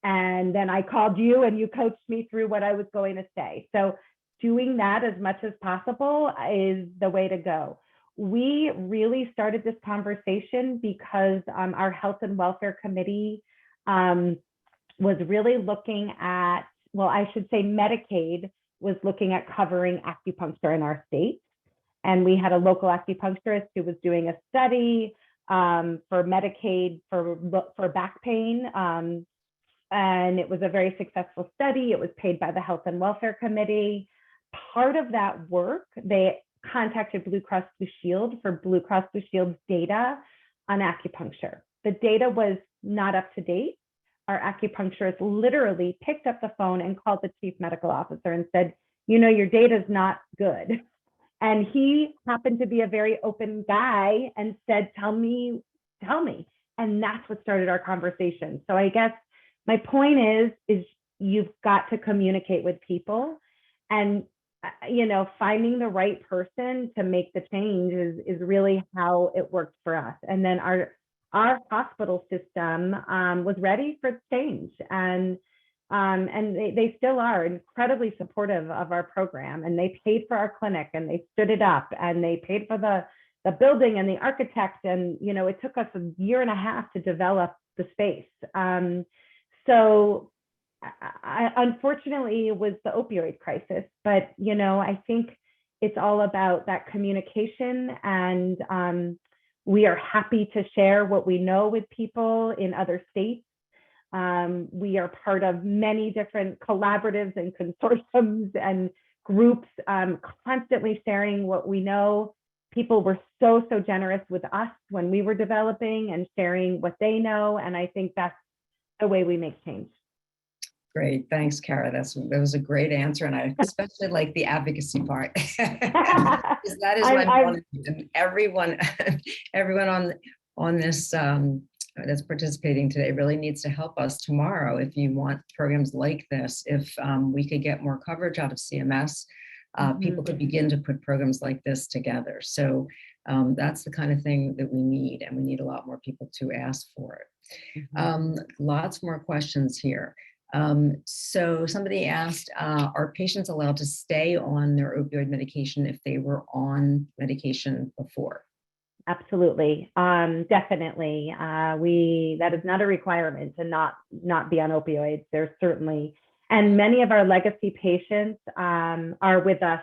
And then I called you and you coached me through what I was going to say. So doing that as much as possible is the way to go. we really started this conversation because our Health and Welfare Committee was really looking at, well, I should say Medicaid was looking at covering acupuncture in our state. And we had a local acupuncturist who was doing a study for Medicaid for back pain. And it was a very successful study. It was paid by the Health and Welfare Committee. Part of that work, they contacted Blue Cross Blue Shield for Blue Cross Blue Shield's data on acupuncture. The data was not up to date. Our acupuncturist literally picked up the phone and called the chief medical officer and said, you know, your data is not good. And he happened to be a very open guy and said, tell me. And that's what started our conversation. So I guess my point is you've got to communicate with people, and you know, finding the right person to make the change is really how it worked for us. And then our hospital system was ready for change, and they still are incredibly supportive of our program, and they paid for our clinic, and they stood it up, and they paid for the building and the architect, and you know, it took us 1.5 years to develop the space. So unfortunately, it was the opioid crisis, but you know, I think it's all about that communication, and we are happy to share what we know with people in other states. We are part of many different collaboratives and consortiums and groups, constantly sharing what we know. People were so generous with us when we were developing and sharing what they know, and I think that's the way we make change. Great, thanks, Kara. That was a great answer, and I especially like the advocacy part. Because that is what I want to do. And everyone on this that's participating today really needs to help us tomorrow. If you want programs like this, if we could get more coverage out of CMS, people could begin to put programs like this together. So that's the kind of thing that we need, and we need a lot more people to ask for it. Lots more questions here. So somebody asked, are patients allowed to stay on their opioid medication if they were on medication before? Absolutely, definitely. That is not a requirement to not be on opioids. There's certainly, and many of our legacy patients are with us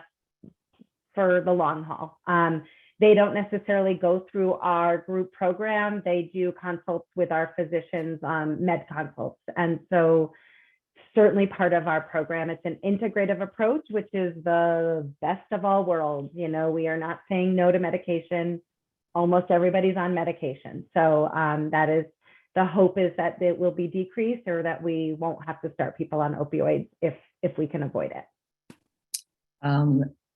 for the long haul. They don't necessarily go through our group program. They do consults with our physicians, med consults. And so certainly part of our program, it's an integrative approach, which is the best of all worlds. You know, we are not saying no to medication. Almost everybody's on medication. So that is, the hope is that it will be decreased, or that we won't have to start people on opioids if we can avoid it.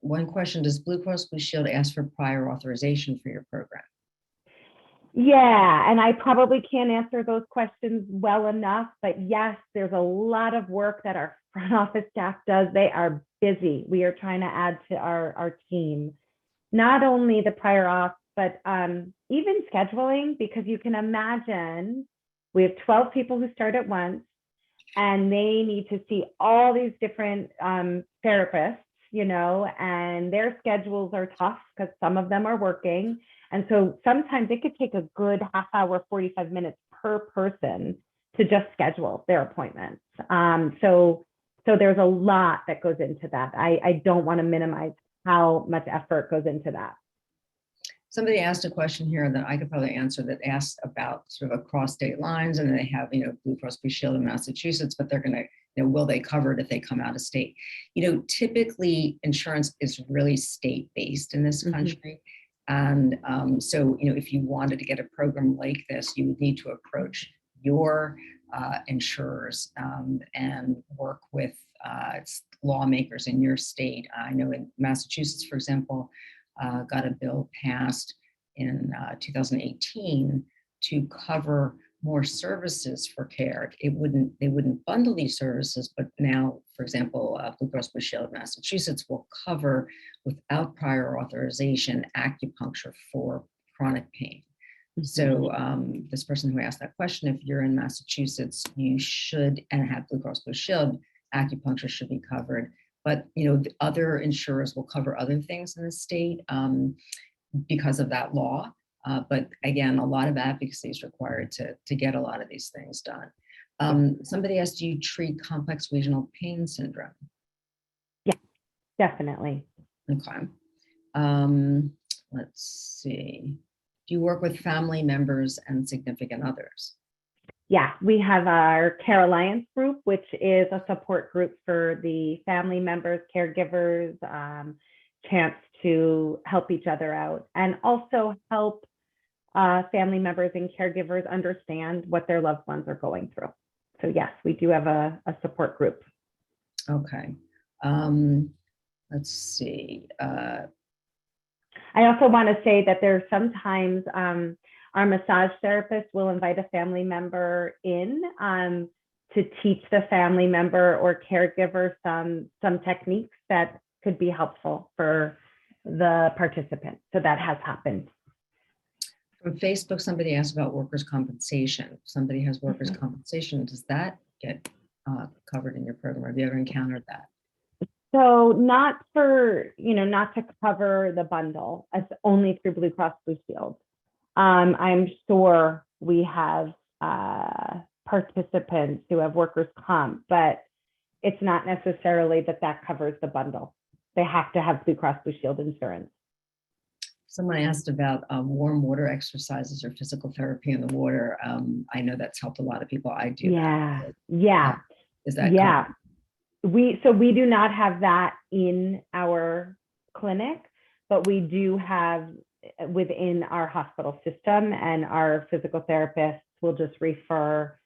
One question, does Blue Cross Blue Shield ask for prior authorization for your program? Yeah, and I probably can't answer those questions well enough, but yes, there's a lot of work that our front office staff does. They are busy. We are trying to add to our team, not only the prior auth, but even scheduling, because you can imagine we have 12 people who start at once, and they need to see all these different therapists, you know, and their schedules are tough because some of them are working. And so sometimes it could take a good half hour, 45 minutes per person to just schedule their appointments. So there's a lot that goes into that. I don't want to minimize how much effort goes into that. Somebody asked a question here that I could probably answer, that asked about sort of across state lines, and they have, you know, Blue Cross Blue Shield in Massachusetts, but they're going to, you know, will they cover it if they come out of state? You know, typically insurance is really state-based in this country. And so, you know, if you wanted to get a program like this, you would need to approach your insurers and work with lawmakers in your state. I know in Massachusetts, for example, got a bill passed in 2018 to cover more services for care. They wouldn't bundle these services, but now, for example, Blue Cross Blue Shield of Massachusetts will cover, without prior authorization, acupuncture for chronic pain. So this person who asked that question, if you're in Massachusetts, you should, and have Blue Cross Blue Shield, acupuncture should be covered. But, you know, the other insurers will cover other things in the state. because of that law. But again, a lot of advocacy is required to get a lot of these things done. Somebody asked, do you treat complex regional pain syndrome? Yeah, definitely. Okay. Let's see. Do you work with family members and significant others? Yeah, we have our Care Alliance group, which is a support group for the family members, caregivers, chance to help each other out and also help family members and caregivers understand what their loved ones are going through. So yes, we do have a support group. Okay. Let's see. I also want to say that there's sometimes our massage therapist will invite a family member in to teach the family member or caregiver some techniques that could be helpful for the participant. So that has happened. From Facebook, somebody asked about workers' compensation. If somebody has workers' compensation, does that get covered in your program? Have you ever encountered that? So not for, not to cover the bundle, it's only through Blue Cross Blue Shield. I'm sure we have participants who have workers' comp, but it's not necessarily that covers the bundle. They have to have Blue Cross Blue Shield insurance. Someone asked about warm water exercises or physical therapy in the water. I know that's helped a lot of people. I do. Yeah. Is that yeah? covered? We do not have that in our clinic, but we do have within our hospital system, and our physical therapists will just refer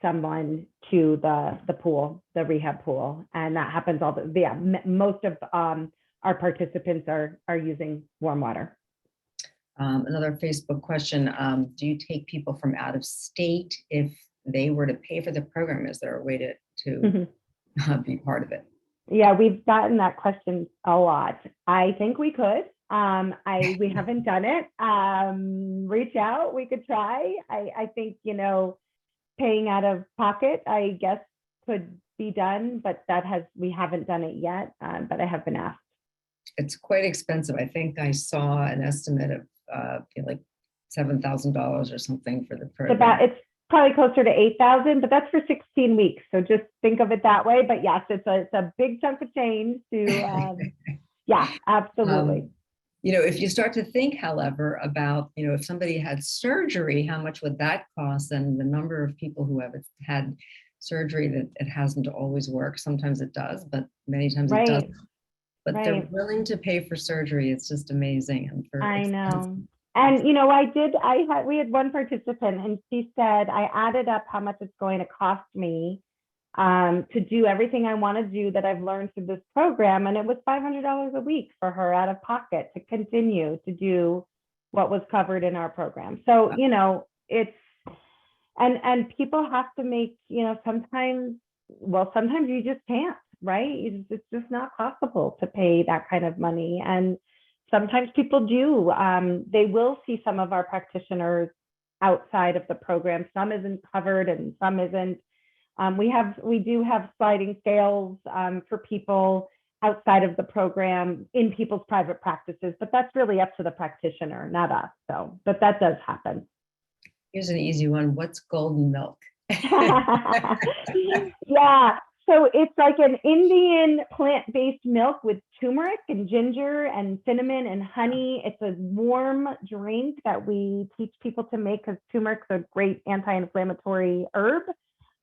someone to the pool, the rehab pool, and that happens most of our participants are using warm water. Another Facebook question, do you take people from out of state if they were to pay for the program? Is there a way to be part of it? Yeah, we've gotten that question a lot. I think we could. We haven't done it. Reach out, we could try. I think, paying out of pocket, I guess, could be done, but we haven't done it yet, but I have been asked. It's quite expensive. I think I saw an estimate of like $7,000 or something for the program. It's probably closer to 8,000, but that's for 16 weeks. So just think of it that way. But yes, it's a big chunk of change to, yeah, absolutely. If you start to think, however, about, if somebody had surgery, how much would that cost? And the number of people who have had surgery that it hasn't always worked. Sometimes it does, but many times it doesn't. But they're willing to pay for surgery. It's just amazing. And I know. And, we had one participant and she said, I added up how much it's going to cost me to do everything I want to do that I've learned through this program. And it was $500 a week for her out of pocket to continue to do what was covered in our program. So, it's, and people have to make, sometimes you just can't, right? It's just not possible to pay that kind of money. And sometimes people do, they will see some of our practitioners outside of the program. Some isn't covered and some isn't. We do have sliding scales for people outside of the program in people's private practices, but that's really up to the practitioner, not us. So, but that does happen. Here's an easy one. What's golden milk? Yeah. So it's like an Indian plant-based milk with turmeric and ginger and cinnamon and honey. It's a warm drink that we teach people to make because turmeric's a great anti-inflammatory herb.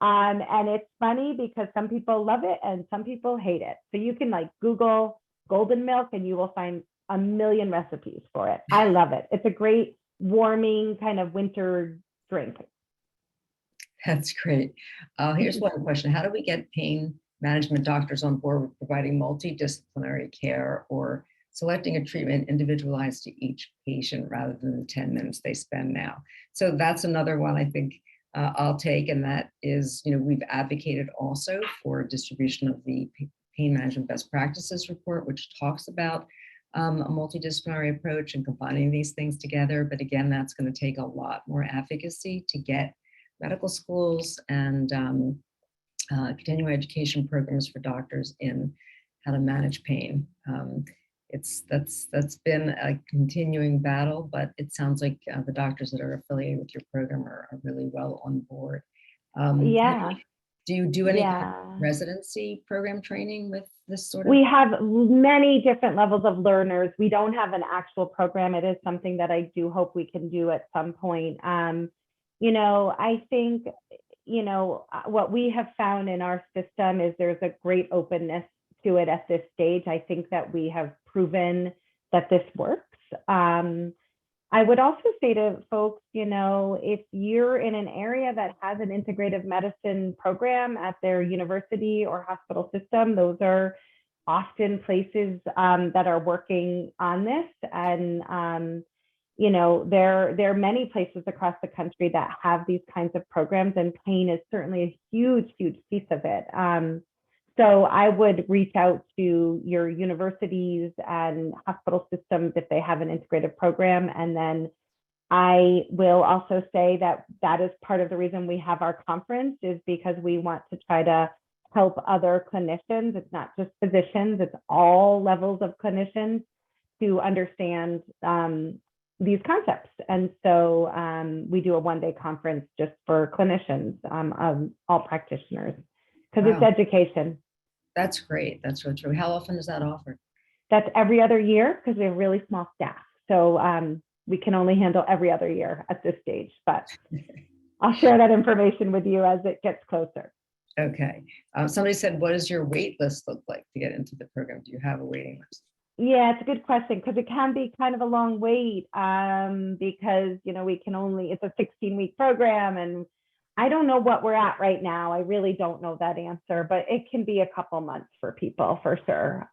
And it's funny because some people love it and some people hate it. So you can Google golden milk and you will find a million recipes for it. I love it. It's a great warming kind of winter drink. That's great. Here's one question. How do we get pain management doctors on board with providing multidisciplinary care or selecting a treatment individualized to each patient rather than the 10 minutes they spend now? So that's another one I think I'll take, and that is, we've advocated also for distribution of the pain management best practices report, which talks about a multidisciplinary approach and combining these things together. But again, that's going to take a lot more advocacy to get medical schools and continuing education programs for doctors in how to manage pain. That's been a continuing battle, but it sounds like the doctors that are affiliated with your program are really well on board. Yeah, Do you do any kind of yeah. residency program training with this sort of? We have many different levels of learners. We don't have an actual program. It is something that I do hope we can do at some point. I think, what we have found in our system is there's a great openness to it at this stage. I think that we have proven that this works. I would also say to folks, if you're in an area that has an integrative medicine program at their university or hospital system, those are often places that are working on this. And, there are many places across the country that have these kinds of programs, and pain is certainly a huge, huge piece of it. So I would reach out to your universities and hospital systems if they have an integrative program. And then I will also say that is part of the reason we have our conference, is because we want to try to help other clinicians. It's not just physicians, it's all levels of clinicians to understand these concepts. And so we do a one-day conference just for clinicians, all practitioners, because it's education. That's great. That's really true. How often is that offered? That's every other year, because we have really small staff. So we can only handle every other year at this stage, but I'll share that information with you as it gets closer. Okay. Somebody said, what does your wait list look like to get into the program? Do you have a waiting list? Yeah, it's a good question, because it can be kind of a long wait because, it's a 16-week program, and I don't know what we're at right now. I really don't know that answer, but it can be a couple months for people for sure.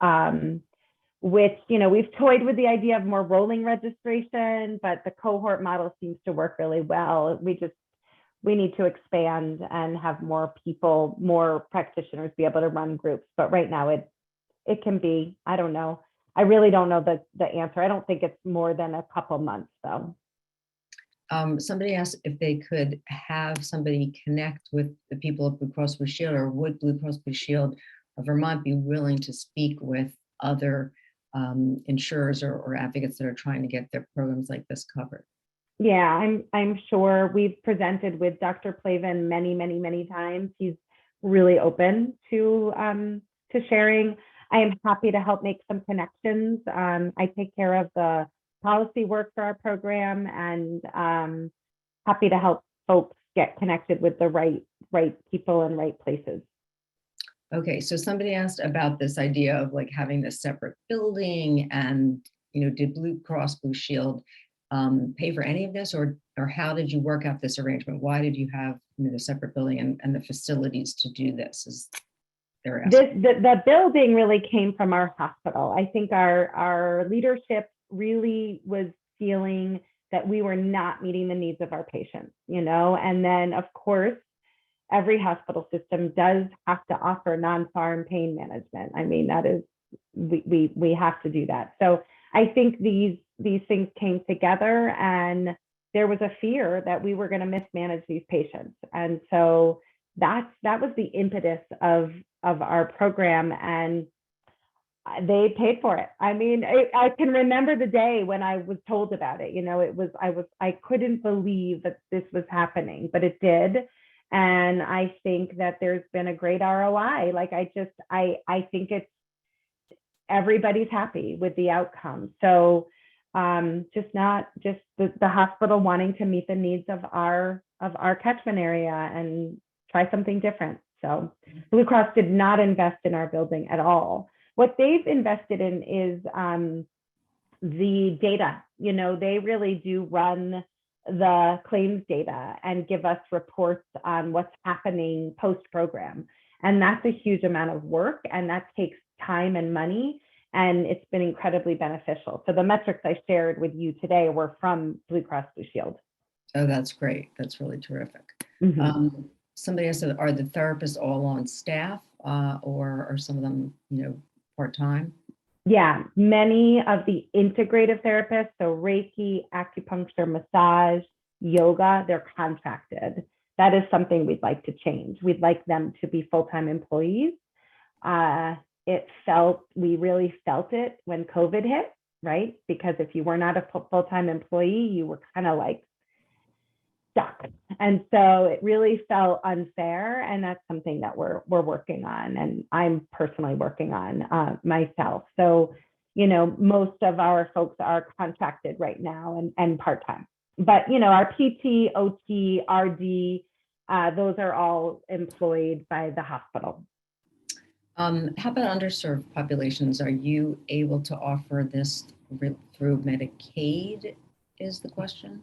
Which, we've toyed with the idea of more rolling registration, but the cohort model seems to work really well. We need to expand and have more people, more practitioners be able to run groups. But right now it can be, I don't know. I really don't know the answer. I don't think it's more than a couple months though. Somebody asked if they could have somebody connect with the people of Blue Cross Blue Shield, or would Blue Cross Blue Shield of Vermont be willing to speak with other insurers or advocates that are trying to get their programs like this covered? Yeah, I'm sure. We've presented with Dr. Plavin many, many, many times. He's really open to sharing. I am happy to help make some connections. I take care of the policy work for our program, and happy to help folks get connected with the right people and right places. Okay, so somebody asked about this idea of like having this separate building, and did Blue Cross Blue Shield pay for any of this, or how did you work out this arrangement? Why did you have the separate building and the facilities to do this? Is there the building really came from our hospital. I think our leadership really was feeling that we were not meeting the needs of our patients, and then of course every hospital system does have to offer non-farm pain management. I mean, that is, we have to do that. So I think these things came together, and there was a fear that we were going to mismanage these patients. And so that was the impetus of our program, and they paid for it. I mean, I can remember the day when I was told about it. I couldn't believe that this was happening, but it did. And I think that there's been a great ROI. Like I think it's, everybody's happy with the outcome. So just the hospital wanting to meet the needs of our catchment area and try something different. So Blue Cross did not invest in our building at all. What they've invested in is the data. They really do run the claims data and give us reports on what's happening post-program. And that's a huge amount of work, and that takes time and money, and it's been incredibly beneficial. So the metrics I shared with you today were from Blue Cross Blue Shield. Oh, that's great. That's really terrific. Mm-hmm. Somebody asked, are the therapists all on staff or are some of them, part-time? Yeah, many of the integrative therapists, so Reiki, acupuncture, massage, yoga, they're contracted. That is something we'd like to change. We'd like them to be full-time employees. we really felt it when COVID hit, right? Because if you were not a full-time employee, you were kind of like stuck. And so it really felt unfair. And that's something that we're working on. And I'm personally working on myself. So, you know, most of our folks are contracted right now and part-time. But, you know, our PT, OT, RD, those are all employed by the hospital. How about underserved populations? Are you able to offer this through Medicaid, is the question?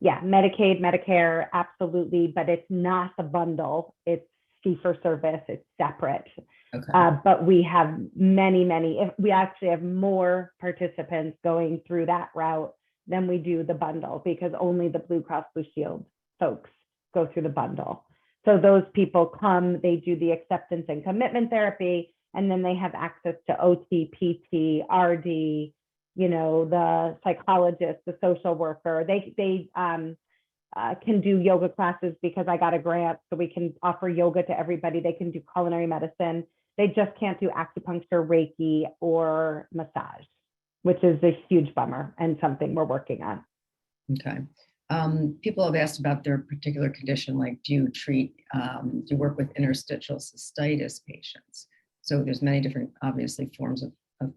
Yeah, Medicaid, Medicare, absolutely, but it's not the bundle. It's fee for service, it's separate. Okay. But we have we actually have more participants going through that route than we do the bundle, because only the Blue Cross Blue Shield folks go through the bundle. So those people come, they do the acceptance and commitment therapy, and then they have access to OT, PT, RD, you know, the psychologist, the social worker. They can do yoga classes because I got a grant, so we can offer yoga to everybody. They can do culinary medicine. They just can't do acupuncture, Reiki, or massage, which is a huge bummer and something we're working on. Okay. People have asked about their particular condition, like do you work with interstitial cystitis patients? So there's many different, obviously, forms of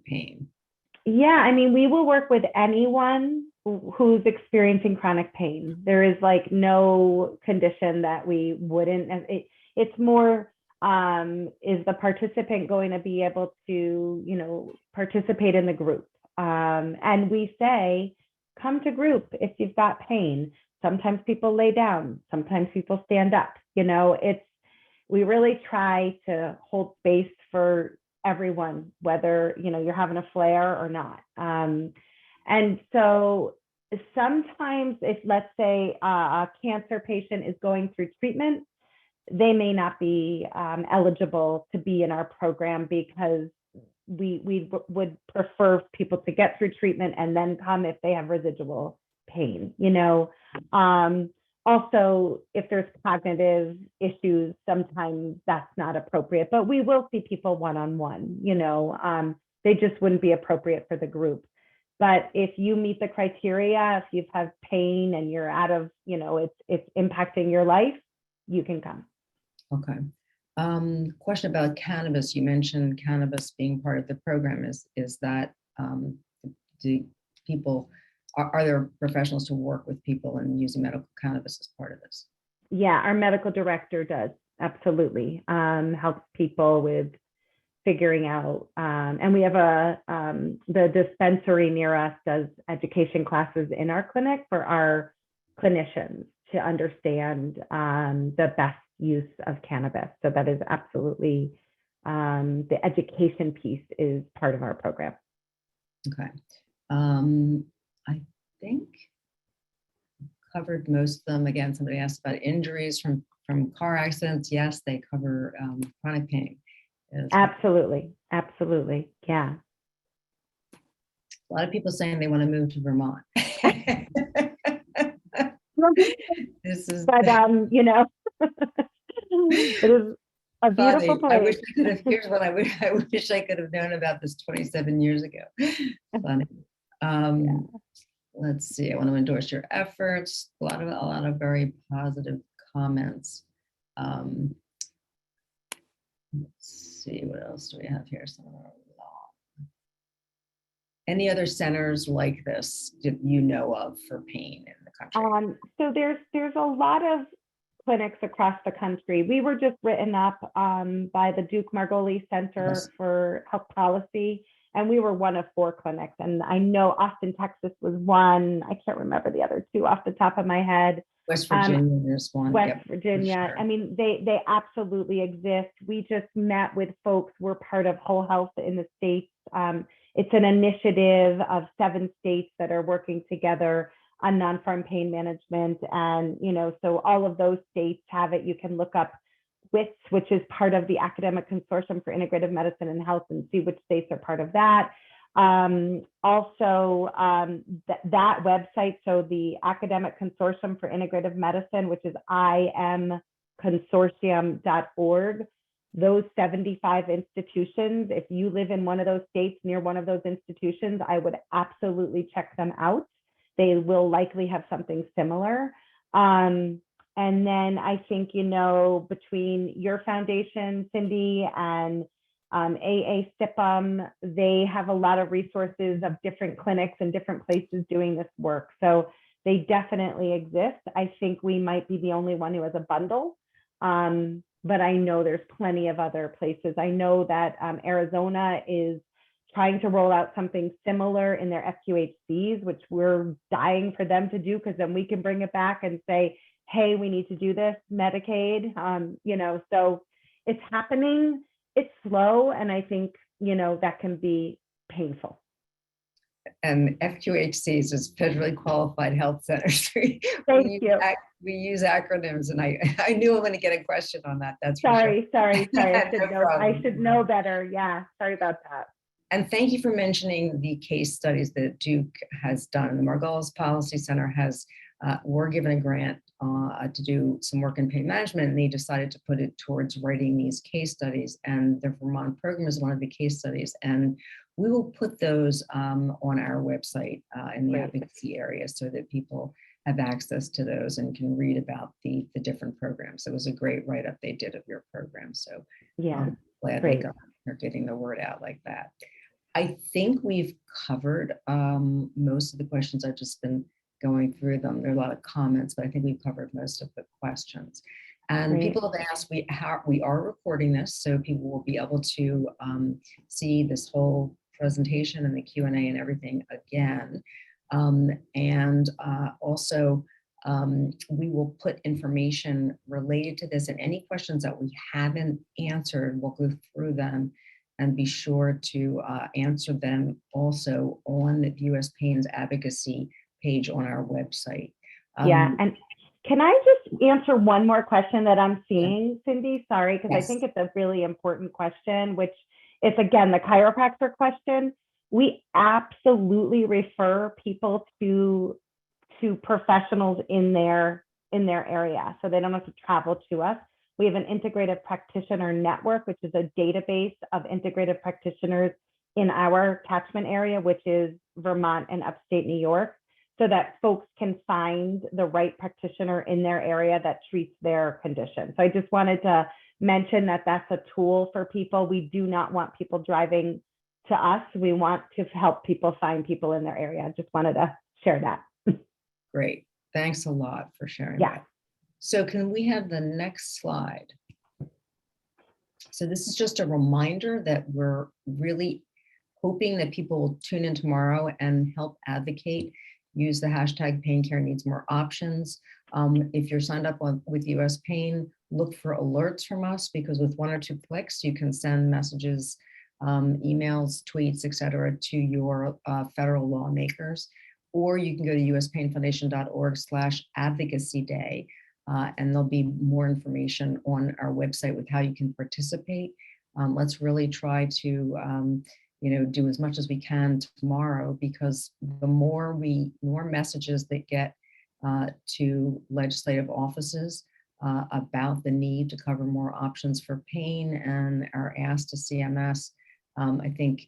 pain. Yeah, I mean, we will work with anyone who's experiencing chronic pain. There is like no condition that we wouldn't. It's more, is the participant going to be able to, you know, participate in the group? And we say, come to group if you've got pain. Sometimes people lay down, sometimes people stand up. You know, we really try to hold space for everyone, whether, you know, you're having a flare or not. And so sometimes if, let's say, a cancer patient is going through treatment, they may not be eligible to be in our program, because we would prefer people to get through treatment and then come if they have residual pain, you know. Also, if there's cognitive issues, sometimes that's not appropriate, but we will see people one-on-one, you know. They just wouldn't be appropriate for the group. But if you meet the criteria, if you've had pain and you're out of, you know, it's impacting your life, you can come. Okay. Question about cannabis. You mentioned cannabis being part of the program. Is that, do people, are there professionals to work with people and using medical cannabis as part of this? Yeah, our medical director does, absolutely. Helps people with figuring out, and we have the dispensary near us does education classes in our clinic for our clinicians to understand the best use of cannabis. So that is absolutely, the education piece is part of our program. Okay. I think covered most of them. Again, somebody asked about injuries from car accidents. Yes, they cover chronic pain. Absolutely. Absolutely. Yeah. A lot of people saying they want to move to Vermont. This is, but you know, it is a beautiful place. I wish I could have. Here's what I wish I could have known about this 27 years ago. Funny. Yeah. Let's see. I want to endorse your efforts. A lot of very positive comments. Let's see, what else do we have here? Any other centers like this that you know of for pain in the country? So there's a lot of clinics across the country. We were just written up by the Duke Margoli Center for Health Policy, and we were one of 4 clinics. And I know Austin, Texas was one. I can't remember the other 2 off the top of my head. West Virginia, there's one. West Virginia. Sure. I mean, they absolutely exist. We just met with folks. We're part of Whole Health in the States. It's an initiative of 7 states that are working together on non-farm pain management. And, you know, so all of those states have it. You can look up WITS, which is part of the Academic Consortium for Integrative Medicine and Health, and see which states are part of that. Also, that website, so the Academic Consortium for Integrative Medicine, which is imconsortium.org, those 75 institutions, if you live in one of those states near one of those institutions, I would absolutely check them out. They will likely have something similar. And then I think, you know, between your foundation, Cindy, and AACIPM, they have a lot of resources of different clinics and different places doing this work. So they definitely exist. I think we might be the only one who has a bundle. But I know there's plenty of other places. I know that Arizona is trying to roll out something similar in their FQHCs, which we're dying for them to do, because then we can bring it back and say, hey, we need to do this, Medicaid, you know, so it's happening. It's slow, and I think, you know, that can be painful. And FQHCs is federally qualified health centers. Thank you. We use acronyms, and I knew I'm going to get a question on that. That's sorry. for sure. I should know better. Yeah, sorry about that. And thank you for mentioning the case studies that Duke has done. The Margolis Policy Center has, were given a grant to do some work in pain management, and they decided to put it towards writing these case studies. And the Vermont program is one of the case studies. And we will put those on our website in the advocacy area so that people have access to those and can read about the different programs. It was a great write-up they did of your program. So yeah, glad they're getting the word out like that. I think we've covered most of the questions. I've just been going through them. There are a lot of comments, but I think we've covered most of the questions. And people have asked, we are recording this, so people will be able to see this whole presentation and the Q&A and everything again. Also, we will put information related to this, and any questions that we haven't answered, we'll go through them and be sure to answer them also on the US Pain's advocacy page on our website. Yeah, and can I just answer one more question that I'm seeing, Cindy? Sorry, because I think it's a really important question, which is, again, the chiropractor question. We absolutely refer people to professionals in their area, so they don't have to travel to us. We have an integrative practitioner network, which is a database of integrative practitioners in our catchment area, which is Vermont and upstate New York, so that folks can find the right practitioner in their area that treats their condition. So I just wanted to mention that that's a tool for people. We do not want people driving to us. We want to help people find people in their area. I just wanted to share that. Great. Thanks a lot for sharing Yeah. that. So can we have the next slide? So this is just a reminder that we're really hoping that people will tune in tomorrow and help advocate. Use the hashtag Pain Care Needs More Options. If you're signed up with US Pain, look for alerts from us, because with 1 or 2 clicks, you can send messages, emails, tweets, etc., to your federal lawmakers. Or you can go to uspainfoundation.org/advocacy day, and there'll be more information on our website with how you can participate. Let's really try to do as much as we can tomorrow, because the more messages that get to legislative offices about the need to cover more options for pain and our ask to CMS, I think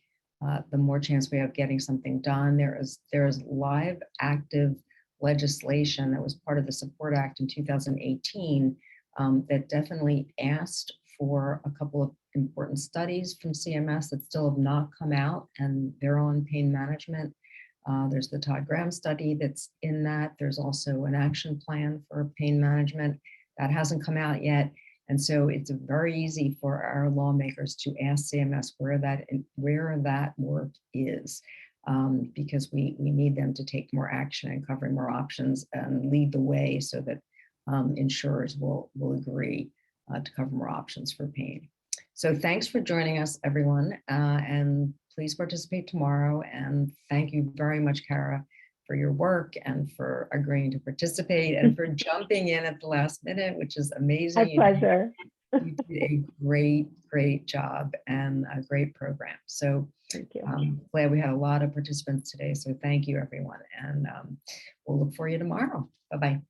the more chance we have getting something done. There is live active legislation that was part of the Support Act in 2018 that definitely asked for a couple of important studies from CMS that still have not come out, and they're on pain management. There's the Todd Graham study that's in that. There's also an action plan for pain management that hasn't come out yet. And so it's very easy for our lawmakers to ask CMS where that work is, because we need them to take more action and cover more options and lead the way so that insurers will agree to cover more options for pain. So thanks for joining us, everyone, and please participate tomorrow. And thank you very much, Kara, for your work and for agreeing to participate and for jumping in at the last minute, which is amazing. My pleasure. You did a great job and a great program. So thank you. Glad we had a lot of participants today. So thank you, everyone. And we'll look for you tomorrow. Bye-bye.